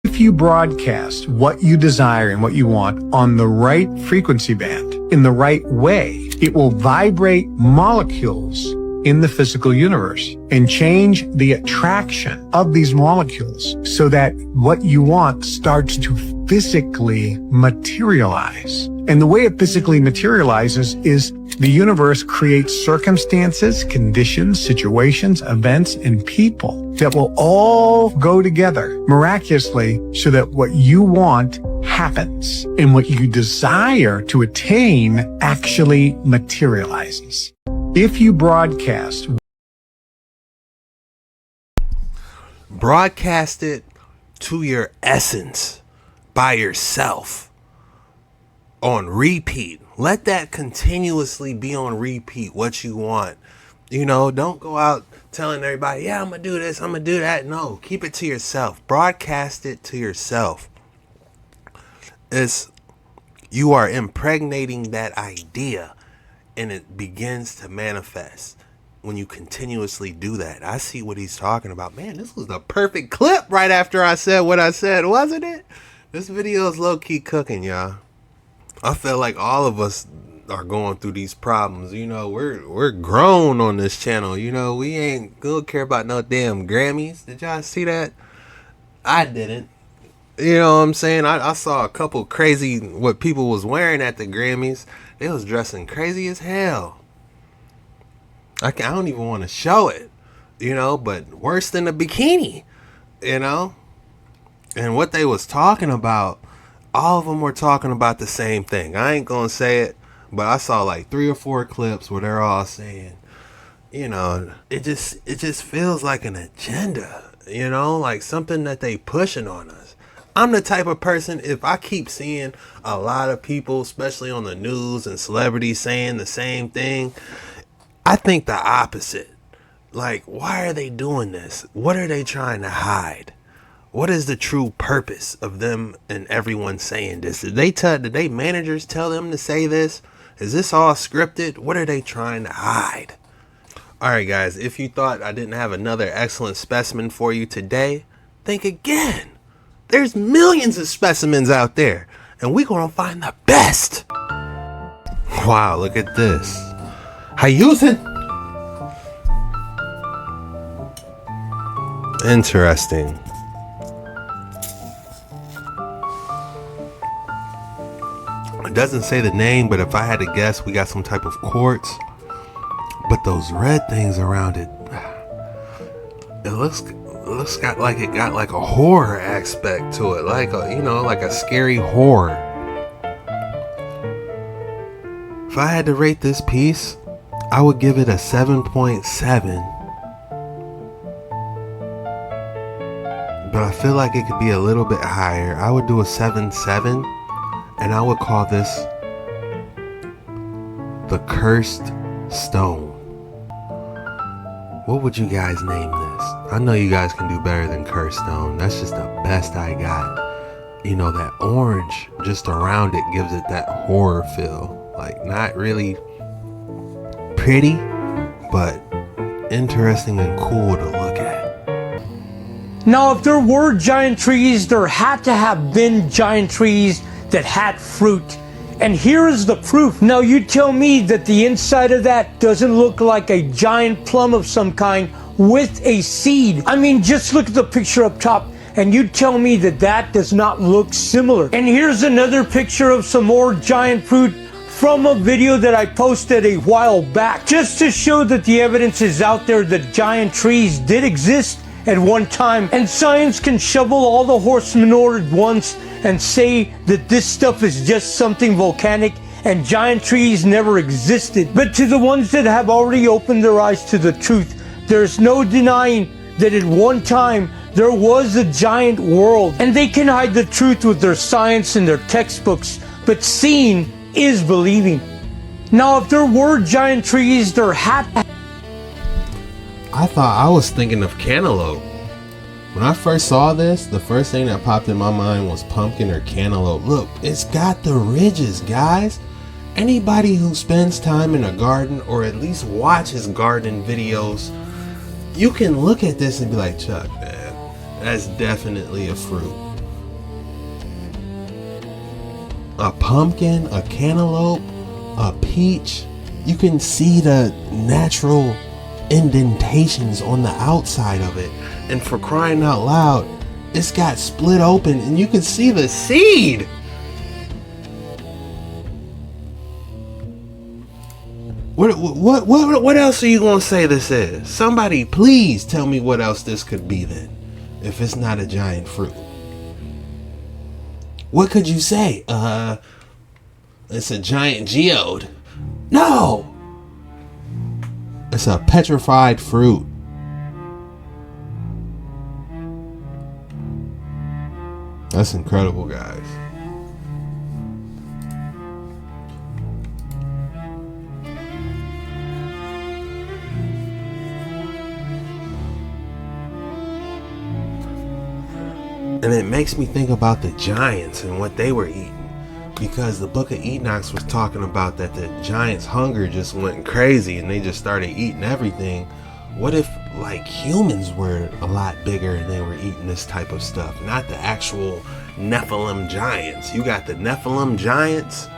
P: If you broadcast what you desire and what you want on the right frequency band, in the right way, it will vibrate molecules in the physical universe and change the attraction of these molecules so that what you want starts to physically materialize. And the way it physically materializes is the universe creates circumstances, conditions, situations, events, and people that will all go together miraculously so that what you want happens and what you desire to attain actually materializes. If you broadcast
F: it to your essence by yourself on repeat. Let that continuously be on repeat, what you want. Don't go out telling everybody, yeah, I'm gonna do this, I'm gonna do that. No, keep it to yourself. Broadcast it to yourself. You are impregnating that idea, and it begins to manifest when you continuously do that. I see what he's talking about. Man, this was the perfect clip right after I said what I said, wasn't it? This video is low-key cooking, y'all. I feel like all of us are going through these problems. You know, we're grown on this channel. You know, we ain't gonna care about no damn Grammys. Did y'all see that? I didn't. You know what I'm saying? I saw a couple crazy what people was wearing at the Grammys. They was dressing crazy as hell. I don't even want to show it, you know, but worse than a bikini, you know? And what they was talking about, all of them were talking about the same thing. I ain't gonna say it, but I saw like 3 or 4 clips where they're all saying, you know, it just feels like an agenda, you know, like something that they pushing on us. I'm the type of person, if I keep seeing a lot of people, especially on the news and celebrities saying the same thing, I think the opposite. Like, why are they doing this? What are they trying to hide? What is the true purpose of them and everyone saying this? Did they managers tell them to say this? Is this all scripted? What are they trying to hide? All right, guys, if you thought I didn't have another excellent specimen for you today, think again. There's millions of specimens out there, and we're going to find the best. Wow, look at this. How you using? Interesting. It doesn't say the name, but if I had to guess, we got some type of quartz. But those red things around it, it looks like it got like a horror aspect to it, like a, you know, like a scary horror. If I had to rate this piece, I would give it a 7.7. But I feel like it could be a little bit higher. I would do a 7.7, and I would call this the Cursed Stone. What would you guys name this? I know you guys can do better than Cursed Stone. That's just the best I got. You know, that orange just around it gives it that horror feel. Like, not really pretty, but interesting and cool to look at.
J: Now, if there were giant trees, there had to have been giant trees that had fruit. And here is the proof. Now, you tell me that the inside of that doesn't look like a giant plum of some kind with a seed. I mean, just look at the picture up top, and you tell me that that does not look similar. And here's another picture of some more giant fruit from a video that I posted a while back, just to show that the evidence is out there that giant trees did exist at one time, and science can shovel all the horse manure at once and say that this stuff is just something volcanic and giant trees never existed. But to the ones that have already opened their eyes to the truth, there's no denying that at one time there was a giant world, and they can hide the truth with their science and their textbooks, but seeing is believing. Now, if there were giant trees, there had to...
F: I was thinking of cantaloupe. When I first saw this, the first thing that popped in my mind was pumpkin or cantaloupe. Look, it's got the ridges, guys. Anybody who spends time in a garden or at least watches garden videos, you can look at this and be like, Chuck, man, that's definitely a fruit. A pumpkin, a cantaloupe, a peach, you can see the natural indentations on the outside of it. And for crying out loud, it's got split open and you can see the seed. What else are you gonna say this is? Somebody please tell me what else this could be then, if it's not a giant fruit. What could you say? It's a giant geode. No! It's a petrified fruit. That's incredible, guys. And it makes me think about the giants and what they were eating. Because the book of Enoch was talking about that the giants' hunger just went crazy and they just started eating everything. What if like humans were a lot bigger and they were eating this type of stuff? Not the actual Nephilim giants. You got the Nephilim giants.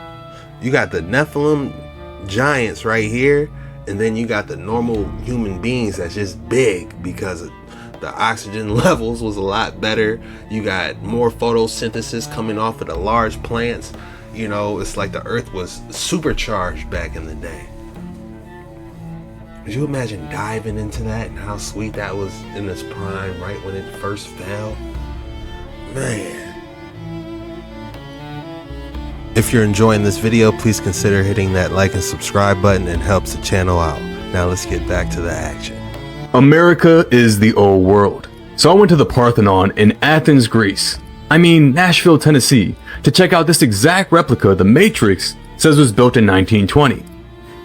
F: You got the Nephilim giants right here. And then you got the normal human beings that's just big because the oxygen levels was a lot better. You got more photosynthesis coming off of the large plants. You know, it's like the earth was supercharged back in the day. Could you imagine diving into that and how sweet that was in its prime right when it first fell? Man. If you're enjoying this video, please consider hitting that like and subscribe button. It helps the channel out. Now let's get back to the action.
L: America is the old world. So I went to the Parthenon in Athens, Greece. Nashville, Tennessee, to check out this exact replica the Matrix says was built in 1920.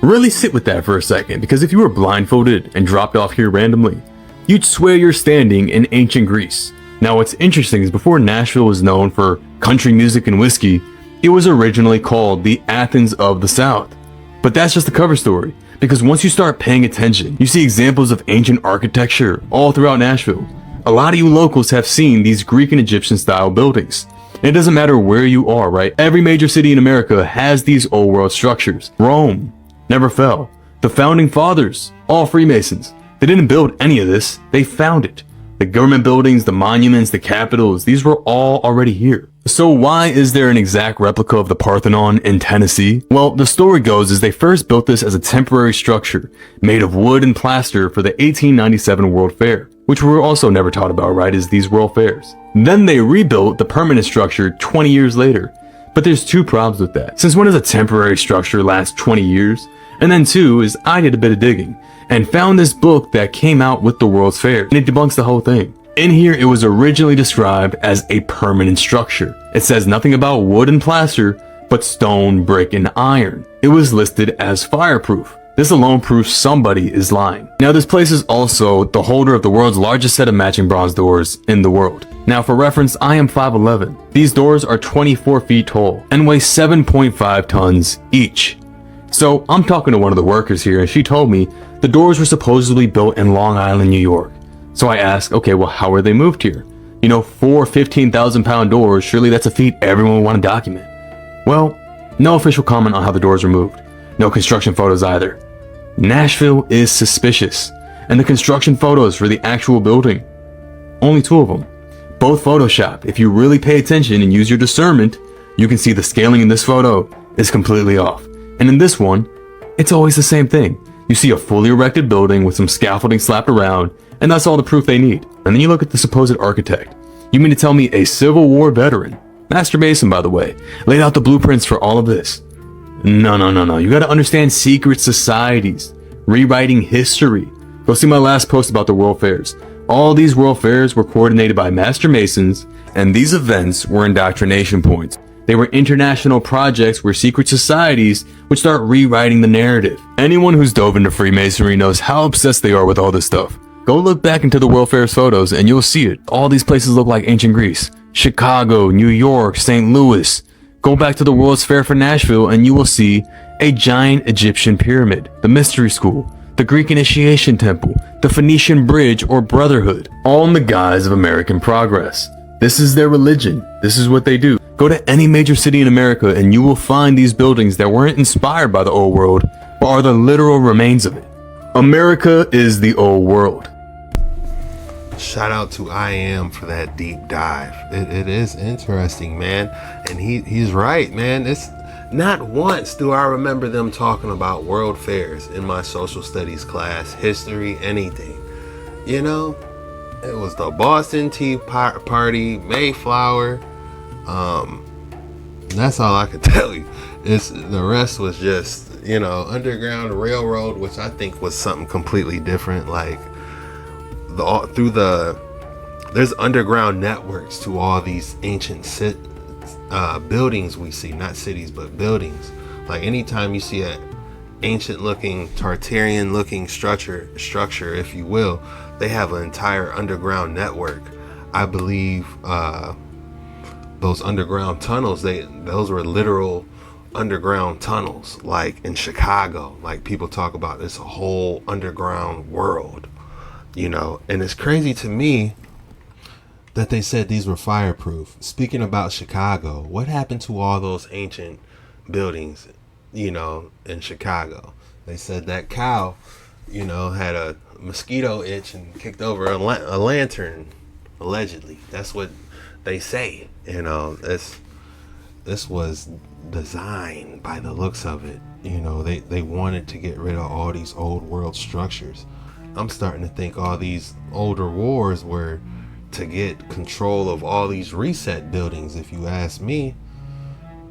L: Really sit with that for a second, because if you were blindfolded and dropped off here randomly, you'd swear you're standing in ancient Greece. Now what's interesting is before Nashville was known for country music and whiskey, it was originally called the Athens of the South. But that's just the cover story, because once you start paying attention, you see examples of ancient architecture all throughout Nashville. A lot of you locals have seen these Greek and Egyptian style buildings. And it doesn't matter where you are, right? Every major city in America has these old world structures. Rome never fell. The founding fathers, all Freemasons. They didn't build any of this, they found it. The government buildings, the monuments, the capitals, these were all already here. So why is there an exact replica of the Parthenon in Tennessee? Well, the story goes is they first built this as a temporary structure made of wood and plaster for the 1897 World Fair, which we were also never taught about, right, is these World Fairs. Then they rebuilt the permanent structure 20 years later. But there's two problems with that. Since when does a temporary structure last 20 years? And then two is I did a bit of digging and found this book that came out with the World's Fair, and it debunks the whole thing. In here, it was originally described as a permanent structure. It says nothing about wood and plaster, but stone, brick, and iron. It was listed as fireproof. This alone proves somebody is lying. Now, this place is also the holder of the world's largest set of matching bronze doors in the world. Now, for reference, I am 5'11". These doors are 24 feet tall and weigh 7.5 tons each. So I'm talking to one of the workers here, and she told me the doors were supposedly built in Long Island, New York. So I asked, okay, well, how were they moved here? You know, 4 15,000-pound doors, surely that's a feat everyone would want to document. Well, no official comment on how the doors were moved. No construction photos either. Nashville is suspicious, and the construction photos for the actual building, only 2 of them. Both Photoshop. If you really pay attention and use your discernment, you can see the scaling in this photo is completely off. And in this one, it's always the same thing. You see a fully erected building with some scaffolding slapped around, and that's all the proof they need. And then you look at the supposed architect. You mean to tell me a Civil War veteran, Master Mason by the way, laid out the blueprints for all of this? No. You gotta understand secret societies, rewriting history. Go see my last post about the World Fairs. All these World Fairs were coordinated by Master Masons, and these events were indoctrination points. They were international projects where secret societies would start rewriting the narrative. Anyone who's dove into Freemasonry knows how obsessed they are with all this stuff. Go look back into the World Fair's photos and you'll see it. All these places look like ancient Greece. Chicago, New York, St. Louis. Go back to the World's Fair for Nashville and you will see a giant Egyptian pyramid, the Mystery School, the Greek Initiation Temple, the Phoenician Bridge or Brotherhood, all in the guise of American progress. This is their religion. This is what they do. Go to any major city in America and you will find these buildings that weren't inspired by the old world, but are the literal remains of it. America is the old world.
F: Shout out to I Am for that deep dive. It is interesting, man. And he's right, man. It's not once do I remember them talking about world fairs in my social studies class, history, anything. You know, it was the Boston Tea Party, Mayflower. That's all I can tell you. The rest was just, you know, Underground Railroad, which I think was something completely different. Like there's underground networks to all these ancient buildings we see, not cities but buildings. Like anytime you see an ancient looking Tartarian looking structure, if you will, they have an entire underground network I believe those underground tunnels, those were literal underground tunnels, like in Chicago. Like people talk about, it's a whole underground world, you know. And it's crazy to me that they said these were fireproof. Speaking about Chicago, what happened to all those ancient buildings, you know, in Chicago? They said that cow, you know, had a mosquito itch and kicked over a lantern, allegedly. That's what they say. You know, this was designed by the looks of it. You know, they wanted to get rid of all these old world structures. I'm starting to think all these older wars were to get control of all these reset buildings. If you ask me,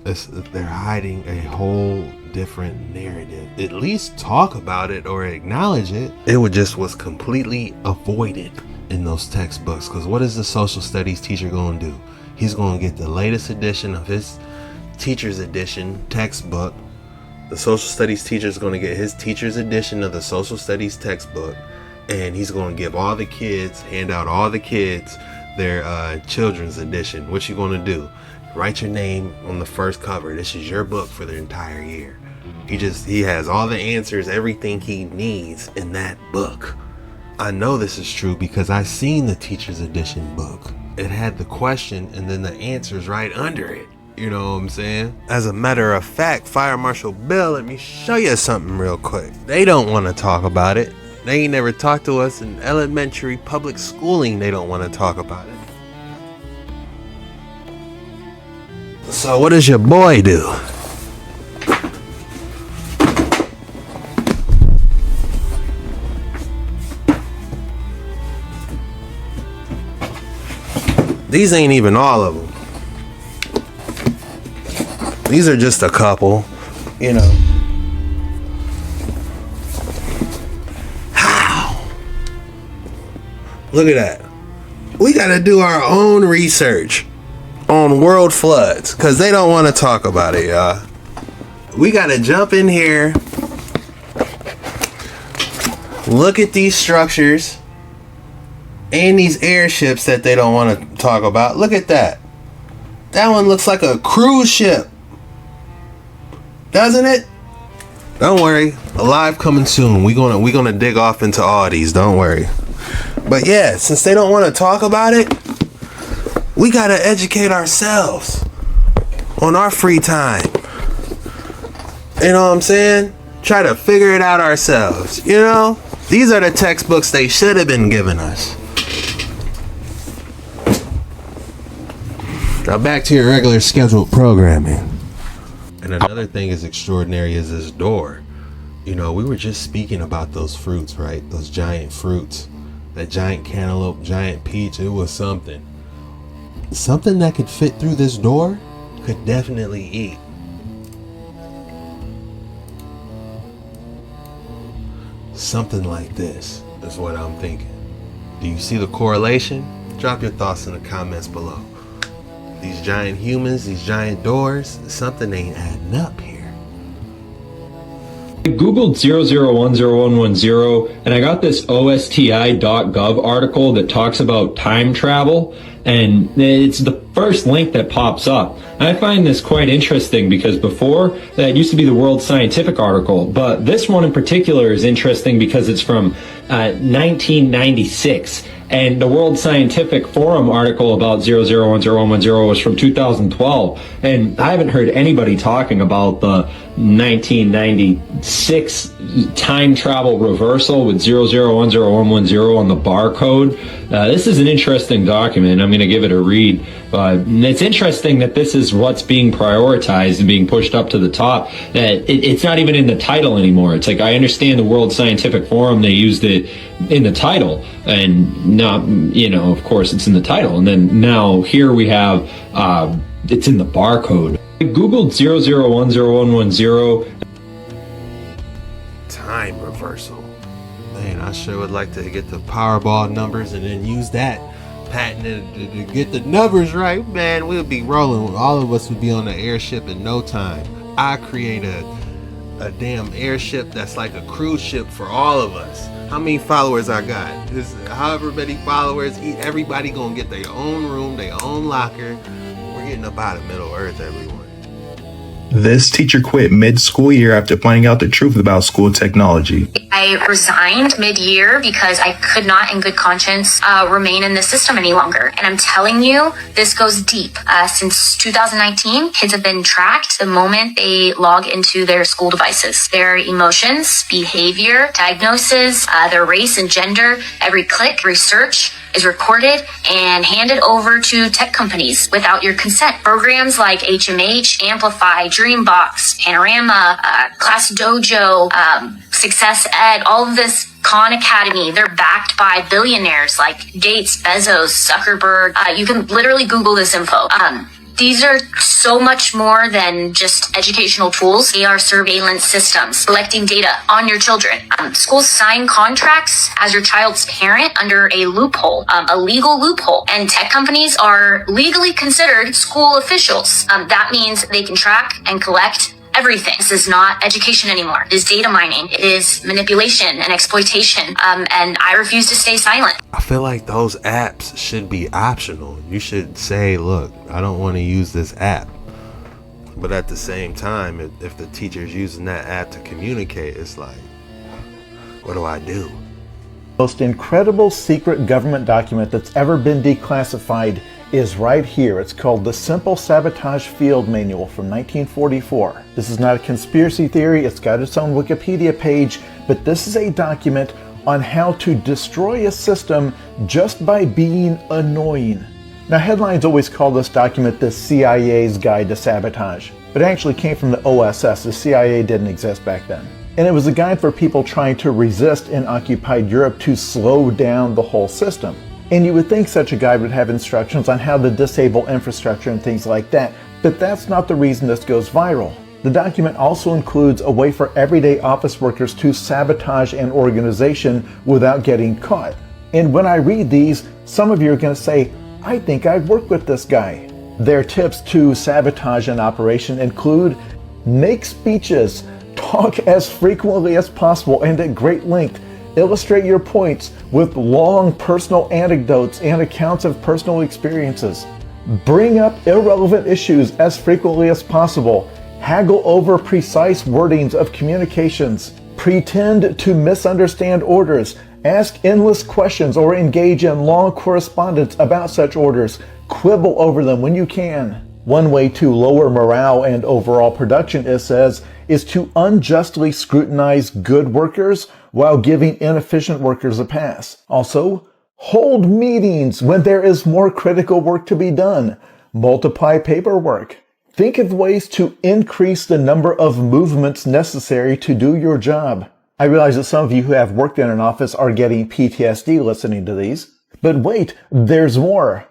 F: they're hiding a whole different narrative. At least talk about it or acknowledge it. It was completely avoided in those textbooks. Because what is the social studies teacher going to do? He's going to get the latest edition of his teacher's edition textbook. The social studies teacher is going to get his teacher's edition of the social studies textbook, and he's going to give all the kids, hand out all the kids their children's edition. What you going to do? Write your name on the first cover. This is your book for the entire year. He has all the answers, everything he needs in that book. I know this is true because I seen the teacher's edition book. It had the question and then the answers right under it. You know what I'm saying? As a matter of fact, Fire Marshal Bill, let me show you something real quick. They don't want to talk about it. They ain't never talked to us in elementary public schooling. They don't want to talk about it. So what does your boy do? These ain't even all of them. These are just a couple, you know. How? Look at that. We gotta do our own research on world floods because they don't want to talk about it, y'all. We gotta jump in here, look at these structures and these airships that they don't want to talk about. Look at that. That one looks like a cruise ship, doesn't it? Don't worry, a live coming soon. We gonna dig off into all these. Don't worry. But yeah, since they don't want to talk about it, we gotta educate ourselves on our free time. You know what I'm saying? Try to figure it out ourselves. You know, these are the textbooks they should have been giving us. Now back to your regular scheduled programming. And another thing is extraordinary is this door. You know, we were just speaking about those fruits, right? Those giant fruits. That giant cantaloupe, giant peach, it was something. Something that could fit through this door could definitely eat. Something like this is what I'm thinking. Do you see the correlation? Drop your thoughts in the comments below. These giant humans, these giant doors, something ain't adding up here.
M: I googled 0010110 and I got this OSTI.gov article that talks about time travel, and it's the first link that pops up. And I find this quite interesting because before that used to be the World Scientific article, but this one in particular is interesting because it's from 1996. And the World Scientific Forum article about 0010110 was from 2012. And I haven't heard anybody talking about the 1996 time travel reversal with 0010110 on the barcode. This is an interesting document. I'm going to give it a read. It's interesting that this is what's being prioritized and being pushed up to the top. It's not even in the title anymore. It's like, I understand the World Scientific Forum, they used it in the title, and not, you know, of course it's in the title, and then now here we have it's in the barcode. I googled 0010110.
F: Time reversal. Man, I sure would like to get the Powerball numbers and then use that patented to get the numbers right. Man, we'll be rolling. All of us would be on the airship in no time. I create a a damn airship that's like a cruise ship for all of us. How many followers I got? However many followers, everybody gonna get their own room, their own locker. We're getting up out of Middle Earth, everyone.
B: This teacher quit mid-school year after finding out the truth about school technology.
N: I resigned mid-year because I could not, in good conscience, remain in this system any longer. And I'm telling you, this goes deep. Since 2019, kids have been tracked the moment they log into their school devices. Their emotions, behavior, diagnosis, their race and gender, every click, every search is recorded and handed over to tech companies without your consent. Programs like HMH, Amplify, Dreambox, Panorama, Class Dojo, Success Ed, all of this Khan Academy, they're backed by billionaires like Gates, Bezos, Zuckerberg. You can literally Google this info. These are so much more than just educational tools. They are surveillance systems collecting data on your children. Schools sign contracts as your child's parent under a loophole, a legal loophole. And tech companies are legally considered school officials. That means they can track and collect everything. This is not education anymore. It is data mining. It is manipulation and exploitation. And I refuse to stay silent.
F: I feel like those apps should be optional. You should say, look, I don't want to use this app. But at the same time, if the teacher's using that app to communicate, it's like, what do I do?
W: Most incredible secret government document that's ever been declassified is right here. It's called the Simple Sabotage Field Manual from 1944. This is not a conspiracy theory. It's got its own Wikipedia page, but this is a document on how to destroy a system just by being annoying. Now, headlines always call this document the CIA's Guide to Sabotage, but it actually came from the OSS. The CIA didn't exist back then. And it was a guide for people trying to resist in occupied Europe to slow down the whole system. And you would think such a guide would have instructions on how to disable infrastructure and things like that, but that's not the reason this goes viral. The document also includes a way for everyday office workers to sabotage an organization without getting caught. And when I read these, some of you are going to say, I think I'd work with this guy. Their tips to sabotage an operation include make speeches, talk as frequently as possible and at great length, illustrate your points with long personal anecdotes and accounts of personal experiences. Bring up irrelevant issues as frequently as possible. Haggle over precise wordings of communications. Pretend to misunderstand orders. Ask endless questions or engage in long correspondence about such orders. Quibble over them when you can. One way to lower morale and overall production, it says, is to unjustly scrutinize good workers while giving inefficient workers a pass. Also, hold meetings when there is more critical work to be done. Multiply paperwork. Think of ways to increase the number of movements necessary to do your job. I realize that some of you who have worked in an office are getting PTSD listening to these. But wait, there's more.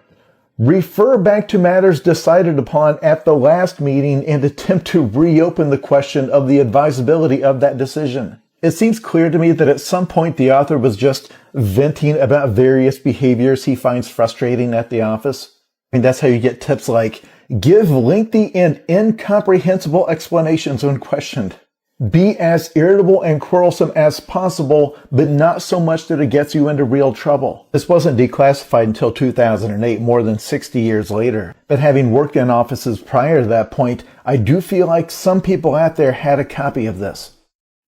W: Refer back to matters decided upon at the last meeting and attempt to reopen the question of the advisability of that decision. It seems clear to me that at some point the author was just venting about various behaviors he finds frustrating at the office. And that's how you get tips like, give lengthy and incomprehensible explanations when questioned. Be as irritable and quarrelsome as possible, but not so much that it gets you into real trouble. This wasn't declassified until 2008, more than 60 years later. But having worked in offices prior to that point, I do feel like some people out there had a copy of this.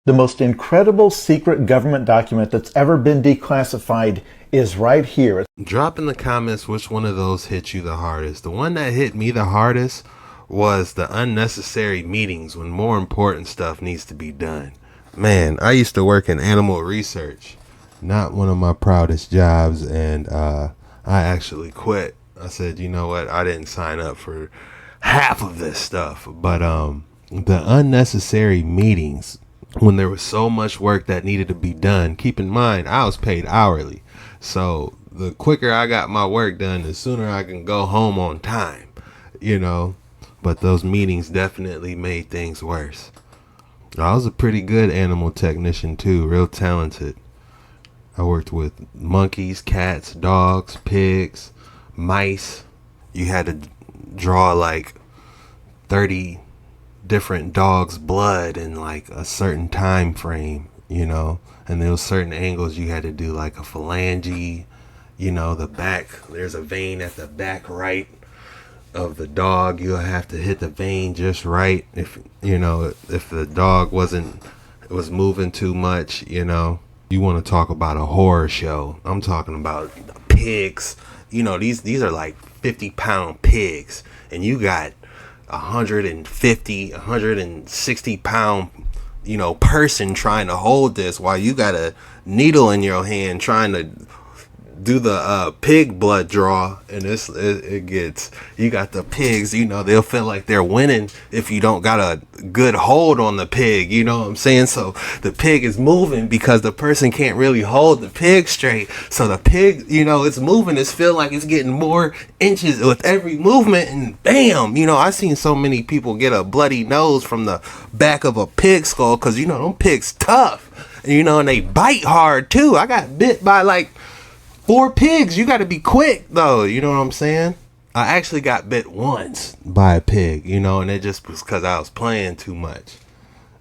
W: The most incredible secret government document that's ever been declassified is right here.
F: Drop in the comments which one of those hit you the hardest. The one that hit me the hardest was the unnecessary meetings when more important stuff needs to be done. Man, I used to work in animal research. Not one of my proudest jobs, and I actually quit. I said, you know what, I didn't sign up for half of this stuff. But the unnecessary meetings when there was so much work that needed to be done. Keep in mind, I was paid hourly. So the quicker I got my work done, the sooner I can go home on time, you know. But those meetings definitely made things worse. I was a pretty good animal technician too, real talented. I worked with monkeys, cats, dogs, pigs, mice. You had to draw like 30 different dogs' blood in like a certain time frame, you know, and there was certain angles you had to do, like a phalange, you know, the back, there's a vein at the back right of the dog. You'll have to hit the vein just right. If, you know, if the dog was moving too much, you know. You want to talk about a horror show. I'm talking about pigs. You know, these are like 50-pound pigs, and you got 150, 160-pound, you know, person trying to hold this while you got a needle in your hand trying to do the pig blood draw. And it gets, you got the pigs, you know, they'll feel like they're winning if you don't got a good hold on the pig, you know what I'm saying? So the pig is moving because the person can't really hold the pig straight. So the pig, you know, it's moving, it's feeling like it's getting more inches with every movement, and bam, you know, I've seen so many people get a bloody nose from the back of a pig skull, because, you know, them pigs tough, you know, and they bite hard too. I got bit by like 4 pigs. You got to be quick though, you know what I'm saying? I actually got bit once by a pig, you know, and it just was because I was playing too much,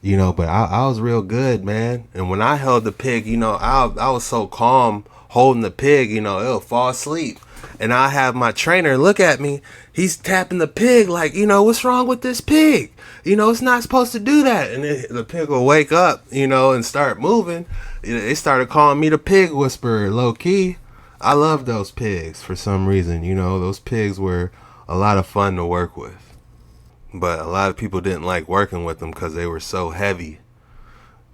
F: you know, but I was real good, man. And when I held the pig, you know, I was so calm holding the pig, you know, it'll fall asleep. And I have my trainer look at me. He's tapping the pig like, you know, what's wrong with this pig? You know, it's not supposed to do that. And the pig will wake up, you know, and start moving. They started calling me the pig whisperer, low key. I love those pigs for some reason, you know. Those pigs were a lot of fun to work with. But a lot of people didn't like working with them because they were so heavy,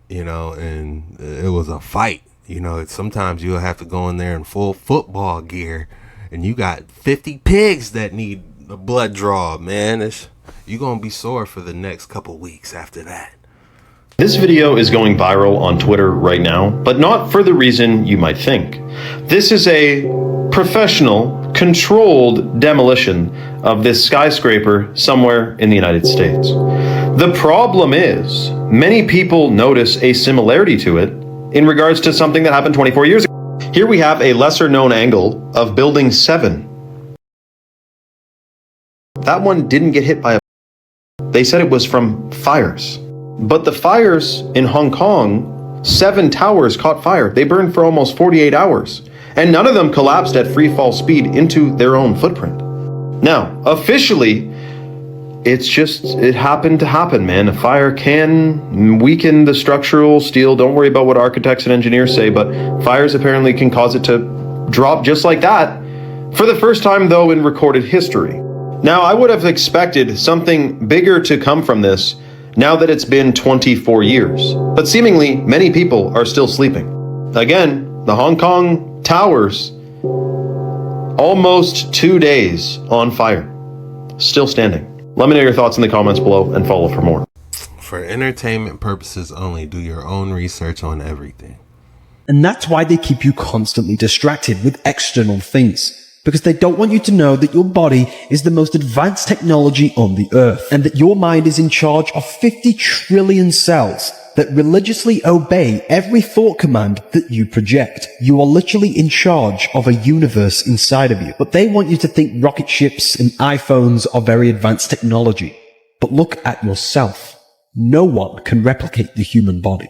F: you know, and it was a fight. You know, sometimes you'll have to go in there in full football gear, and you got 50 pigs that need a blood draw, man. You're going to be sore for the next couple weeks after that.
S: This video is going viral on Twitter right now, but not for the reason you might think. This is a professional, controlled demolition of this skyscraper somewhere in the United States. The problem is, many people notice a similarity to it in regards to something that happened 24 years ago. Here we have a lesser known angle of Building 7. That one didn't get hit by a... They said it was from fires. But the fires in Hong Kong, 7 towers caught fire. They burned for almost 48 hours. And none of them collapsed at free fall speed into their own footprint. Now, officially, it happened to happen, man. A fire can weaken the structural steel. Don't worry about what architects and engineers say, but fires apparently can cause it to drop just like that. For the first time, though, in recorded history. Now, I would have expected something bigger to come from this, now that it's been 24 years. But seemingly, many people are still sleeping. Again, the Hong Kong towers, almost 2 days on fire, still standing. Let me know your thoughts in the comments below and follow for more.
F: For entertainment purposes only, do your own research on everything.
I: And that's why they keep you constantly distracted with external things. Because they don't want you to know that your body is the most advanced technology on the earth, and that your mind is in charge of 50 trillion cells that religiously obey every thought command that you project. You are literally in charge of a universe inside of you. But they want you to think rocket ships and iPhones are very advanced technology. But look at yourself. No one can replicate the human body.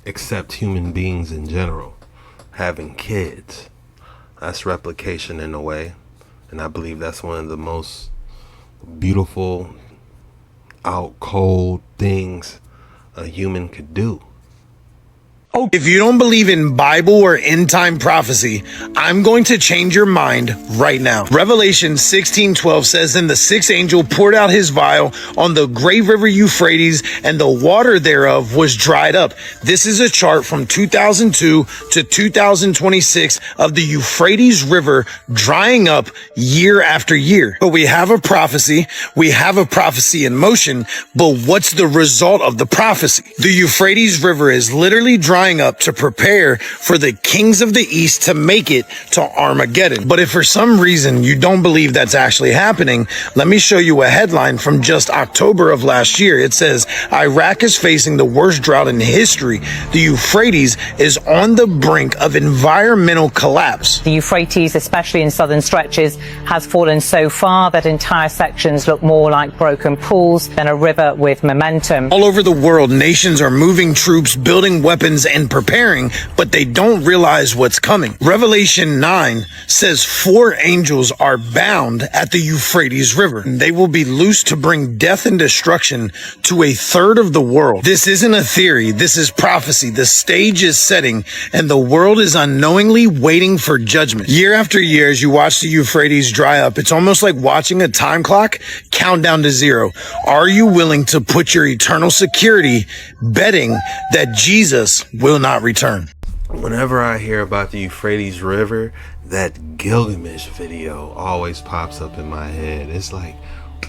F: Except human beings in general. Having kids. That's replication in a way, and I believe that's one of the most beautiful, out cold things a human could do.
K: If you don't believe in Bible or end time prophecy, I'm going to change your mind right now. Revelation 16:12 says, "Then the sixth angel poured out his vial on the great river Euphrates, and the water thereof was dried up." This is a chart from 2002 to 2026 of the Euphrates River drying up year after year. But we have a prophecy in motion, but what's the result of the prophecy? The Euphrates River is literally drying drying up to prepare for the kings of the east to make it to Armageddon. But if for some reason you don't believe that's actually happening, let me show you a headline from just October of last year. It says, Iraq is facing the worst drought in history. The Euphrates is on the brink of environmental collapse.
O: The Euphrates, especially in southern stretches, has fallen so far that entire sections look more like broken pools than a river with momentum.
K: All over the world, nations are moving troops, building weapons, and preparing, but they don't realize what's coming. Revelation 9 says 4 angels are bound at the Euphrates River. They will be loosed to bring death and destruction to a third of the world. This isn't a theory. This is prophecy. The stage is setting, and the world is unknowingly waiting for judgment. Year after year, as you watch the Euphrates dry up, it's almost like watching a time clock count down to zero. Are you willing to put your eternal security betting that Jesus will not return?
F: Whenever I hear about the Euphrates River, that Gilgamesh video always pops up in my head. It's like,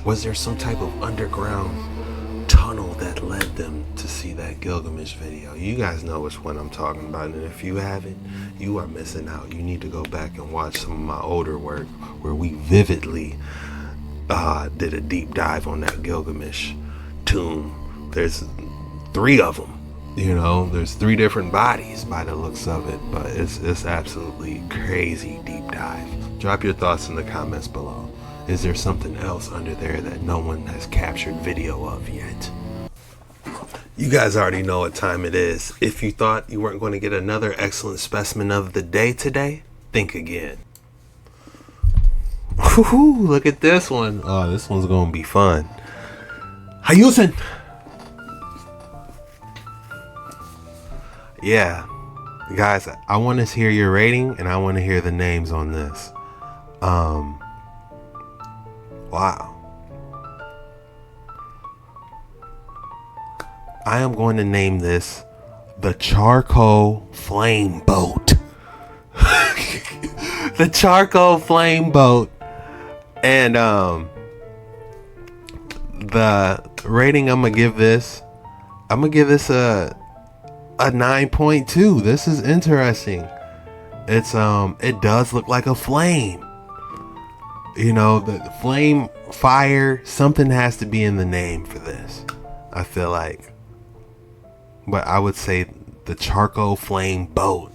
F: was there some type of underground tunnel that led them to see that Gilgamesh video? You guys know which one I'm talking about, and if you haven't, you are missing out. You need to go back and watch some of my older work where we vividly did a deep dive on that Gilgamesh tomb. There's 3 of them. You know, there's 3 different bodies by the looks of it, but it's absolutely crazy deep dive. Drop your thoughts in the comments below. Is there something else under there that no one has captured video of yet? You guys already know what time it is. If you thought you weren't going to get another excellent specimen of the day today, think again. Woohoo, look at this one. Oh, this one's going to be fun. Hayusen! Yeah, guys, I want to hear your rating, and I want to hear the names on this. Wow. I am going to name this the Charcoal Flame Boat. The Charcoal Flame Boat. And the rating I'm gonna give this a 9.2. This is interesting. It's it does look like a flame. You know, the flame, fire, something has to be in the name for this, I feel like. But I would say the Charcoal Flame Boat.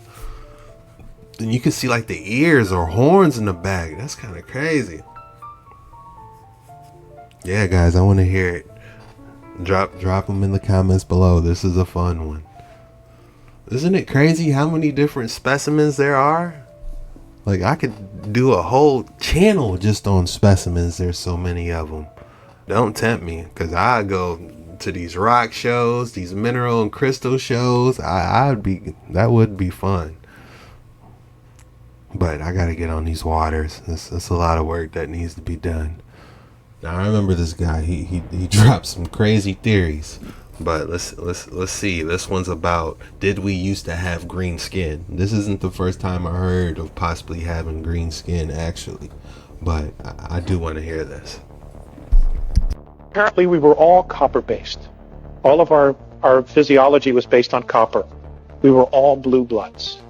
F: And you can see like the ears or horns in the back. That's kind of crazy. Yeah, guys, I want to hear it. Drop them in the comments below. This is a fun one. Isn't it crazy how many different specimens there are? Like, I could do a whole channel just on specimens. There's so many of them. Don't tempt me, because I go to these rock shows, these mineral and crystal shows. That would be fun. But I gotta get on these waters. It's a lot of work that needs to be done. Now, I remember this guy. He dropped some crazy theories. But let's see. This one's about, did we used to have green skin? This isn't the first time I heard of possibly having green skin, actually. But I do want to hear this.
Q: Apparently we were all copper-based. All of our physiology was based on copper. We were all blue bloods.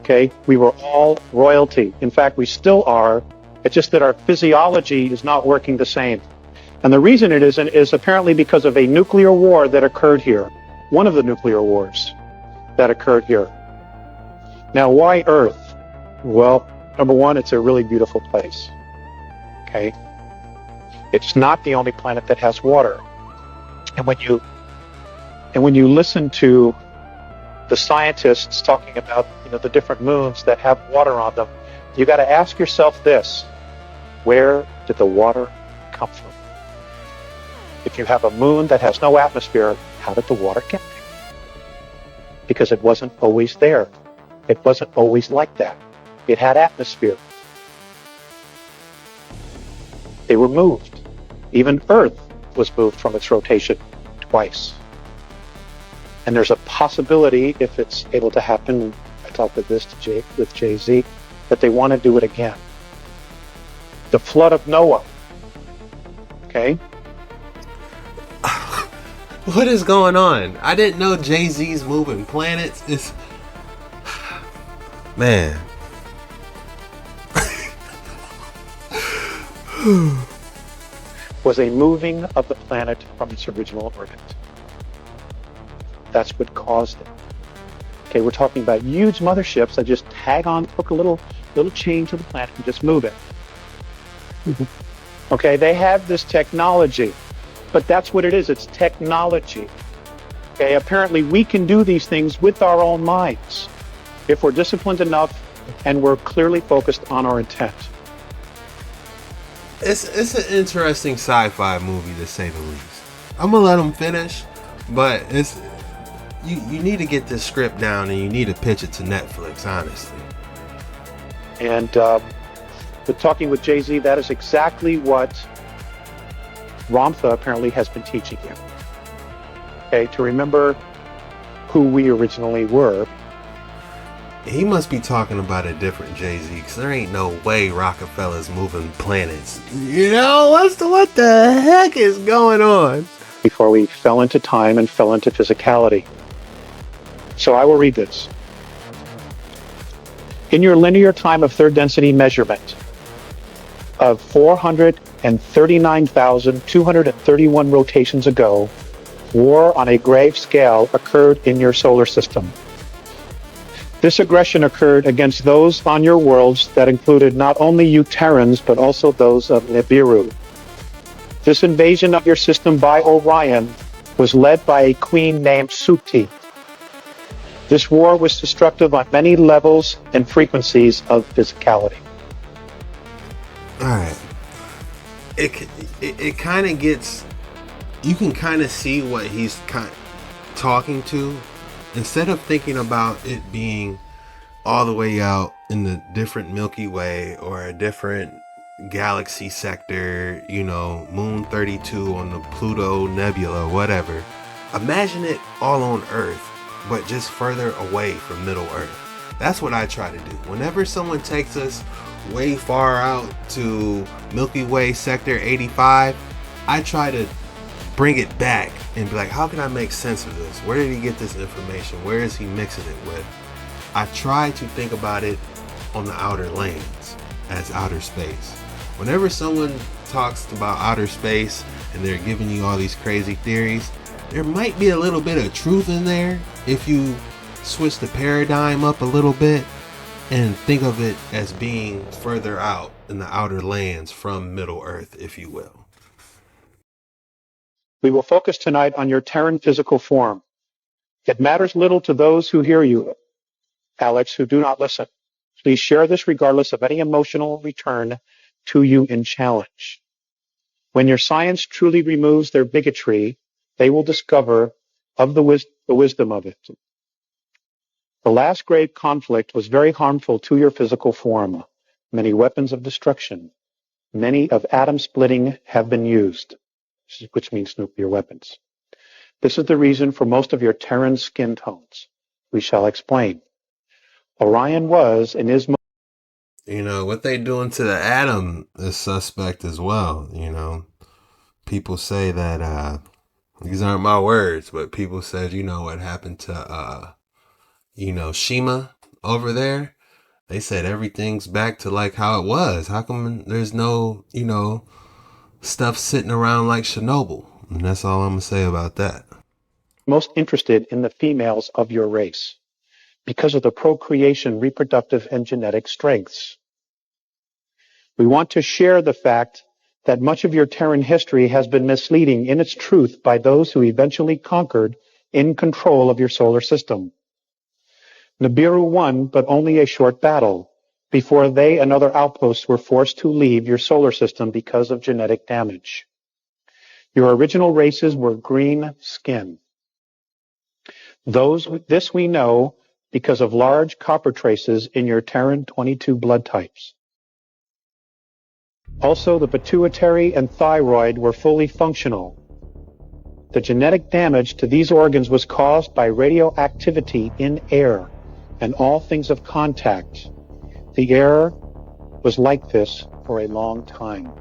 Q: Okay? We were all royalty. In fact, we still are. It's just that our physiology is not working the same. And the reason it isn't is apparently because of a nuclear war that occurred here. One of the nuclear wars that occurred here. Now, why Earth? Well, number one, it's a really beautiful place. Okay? It's not the only planet that has water. And when you listen to the scientists talking about, the different moons that have water on them, you got to ask yourself this: where did the water come from? If you have a moon that has no atmosphere, how did the water get there? Because it wasn't always there. It wasn't always like that. It had atmosphere. They were moved. Even Earth was moved from its rotation twice. And there's a possibility, if it's able to happen, I talked with Jay-Z, that they want to do it again. The flood of Noah. Okay?
F: What is going on? I didn't know Jay-Z's moving planets. It's man.
Q: Was a moving of the planet from its original orbit. That's what caused it. Okay, we're talking about huge motherships that just hook a little chain to the planet and just move it. Okay, they have this technology, but that's what it is. It's technology. Okay, apparently we can do these things with our own minds if we're disciplined enough and we're clearly focused on our intent.
F: It's an interesting sci-fi movie, to say the least. I'm gonna let them finish, but it's you need to get this script down and you need to pitch it to Netflix, honestly.
Q: And with talking with Jay-Z, that is exactly what Ramtha apparently has been teaching you. Okay, to remember who we originally were.
F: He must be talking about a different Jay-Z, because there ain't no way Rockefeller's moving planets. You know, what the heck is going on?
Q: Before we fell into time and fell into physicality. So I will read this. In your linear time of third density measurement of 439,231 rotations ago, war on a grave scale occurred in your solar system. This aggression occurred against those on your worlds that included not only you Terrans, but also those of Nibiru. This invasion of your system by Orion was led by a queen named Suti. This war was destructive on many levels and frequencies of physicality.
F: Alright. It kind of gets... You can kind of see what he's talking to. Instead of thinking about it being all the way out in the different Milky Way or a different galaxy sector, you know, Moon 32 on the Pluto Nebula, whatever. Imagine it all on Earth, but just further away from Middle Earth. That's what I try to do. Whenever someone takes us way far out to Milky Way Sector 85, I try to bring it back and be like, how can I make sense of this? Where did he get this information? Where is he mixing it with? I try to think about it on the outer lanes as outer space. Whenever someone talks about outer space and they're giving you all these crazy theories, there might be a little bit of truth in there if you switch the paradigm up a little bit and think of it as being further out in the outer lands from Middle Earth, if you will.
Q: We will focus tonight on your Terran physical form. It matters little to those who hear you, Alex, who do not listen. Please share this regardless of any emotional return to you in challenge. When your science truly removes their bigotry, they will discover of the wisdom of it. The last great conflict was very harmful to your physical form. Many weapons of destruction, many of atom splitting have been used, which means nuclear weapons. This is the reason for most of your Terran skin tones. We shall explain. Orion was and is...
F: You know, what they doing to the atom is suspect as well, you know. People say that, these aren't my words, but people said, you know, what happened to, you know, Shima over there. They said everything's back to like how it was. How come there's no, you know, stuff sitting around like Chernobyl? And that's all I'm going to say about that.
Q: Most interested in the females of your race because of the procreation, reproductive, and genetic strengths. We want to share the fact that much of your Terran history has been misleading in its truth by those who eventually conquered in control of your solar system. Nibiru won, but only a short battle before they and other outposts were forced to leave your solar system because of genetic damage. Your original races were green skin. This we know because of large copper traces in your Terran 22 blood types. Also, the pituitary and thyroid were fully functional. The genetic damage to these organs was caused by radioactivity in air and all things of contact. The air was like this for a long time.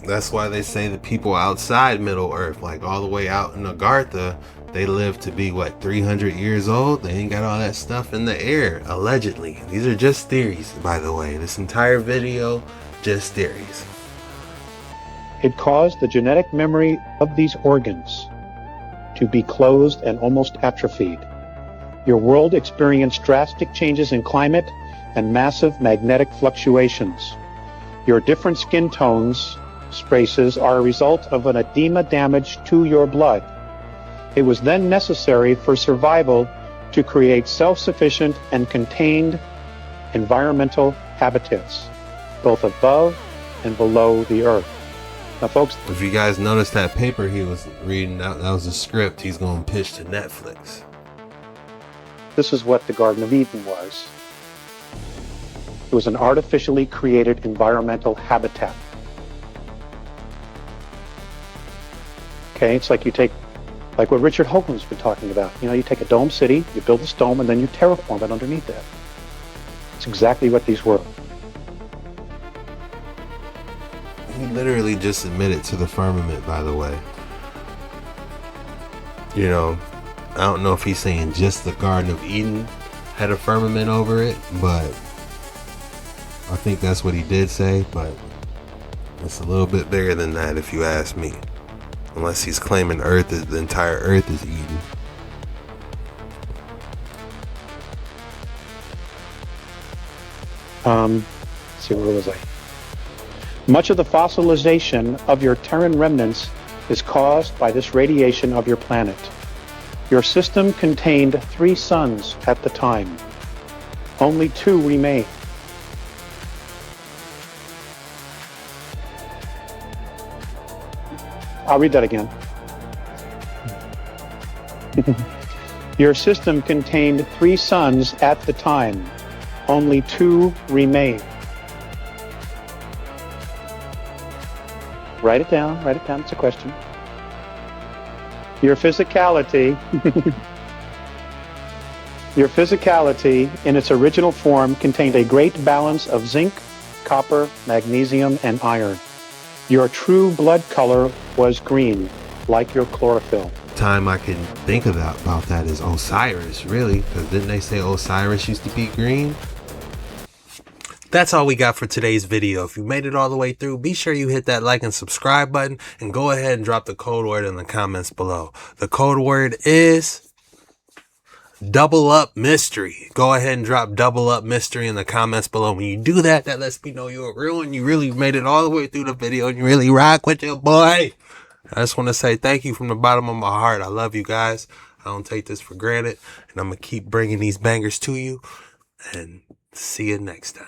F: That's why they say the people outside Middle Earth, like all the way out in Agartha, they live to be, what, 300 years old? They ain't got all that stuff in the air, allegedly. These are just theories, by the way. This entire video, just theories.
Q: It caused the genetic memory of these organs to be closed and almost atrophied. Your world experienced drastic changes in climate and massive magnetic fluctuations. Your different skin tones, spraces, are a result of an edema damage to your blood. It was then necessary for survival to create self-sufficient and contained environmental habitats, both above and below the earth. Now, folks,
F: if you guys noticed that paper he was reading, that was a script he's going to pitch to Netflix.
Q: This is what the Garden of Eden was. It was an artificially created environmental habitat. Okay, it's like you take, like what Richard Hoagland's been talking about. You know, you take a dome city, you build this dome, and then you terraform it underneath that. It's exactly what these were.
F: He literally just admitted to the firmament, by the way. You know, I don't know if he's saying just the Garden of Eden had a firmament over it, but I think that's what he did say, but it's a little bit bigger than that if you ask me. Unless he's claiming Earth is, the entire Earth is Eden.
Q: Let's see, where was I? Much of the fossilization of your Terran remnants is caused by this radiation of your planet. Your system contained 3 suns at the time. Only 2 remain. I'll read that again. Your system contained 3 suns at the time. Only 2 remain. Write it down, it's a question. Your physicality, your physicality in its original form contained a great balance of zinc, copper, magnesium, and iron. Your true blood color was green, like your chlorophyll.
F: Time I can think about that is Osiris, really, because didn't they say Osiris used to be green? That's all we got for today's video. If you made it all the way through, be sure you hit that like and subscribe button and go ahead and drop the code word in the comments below. The code word is double up mystery. Go ahead and drop double up mystery in the comments below. When you do that, that lets me know you're real and you really made it all the way through the video and you really rock with your boy. I just want to say thank you from the bottom of my heart. I love you guys. I don't take this for granted, and I'm going to keep bringing these bangers to you, and see you next time.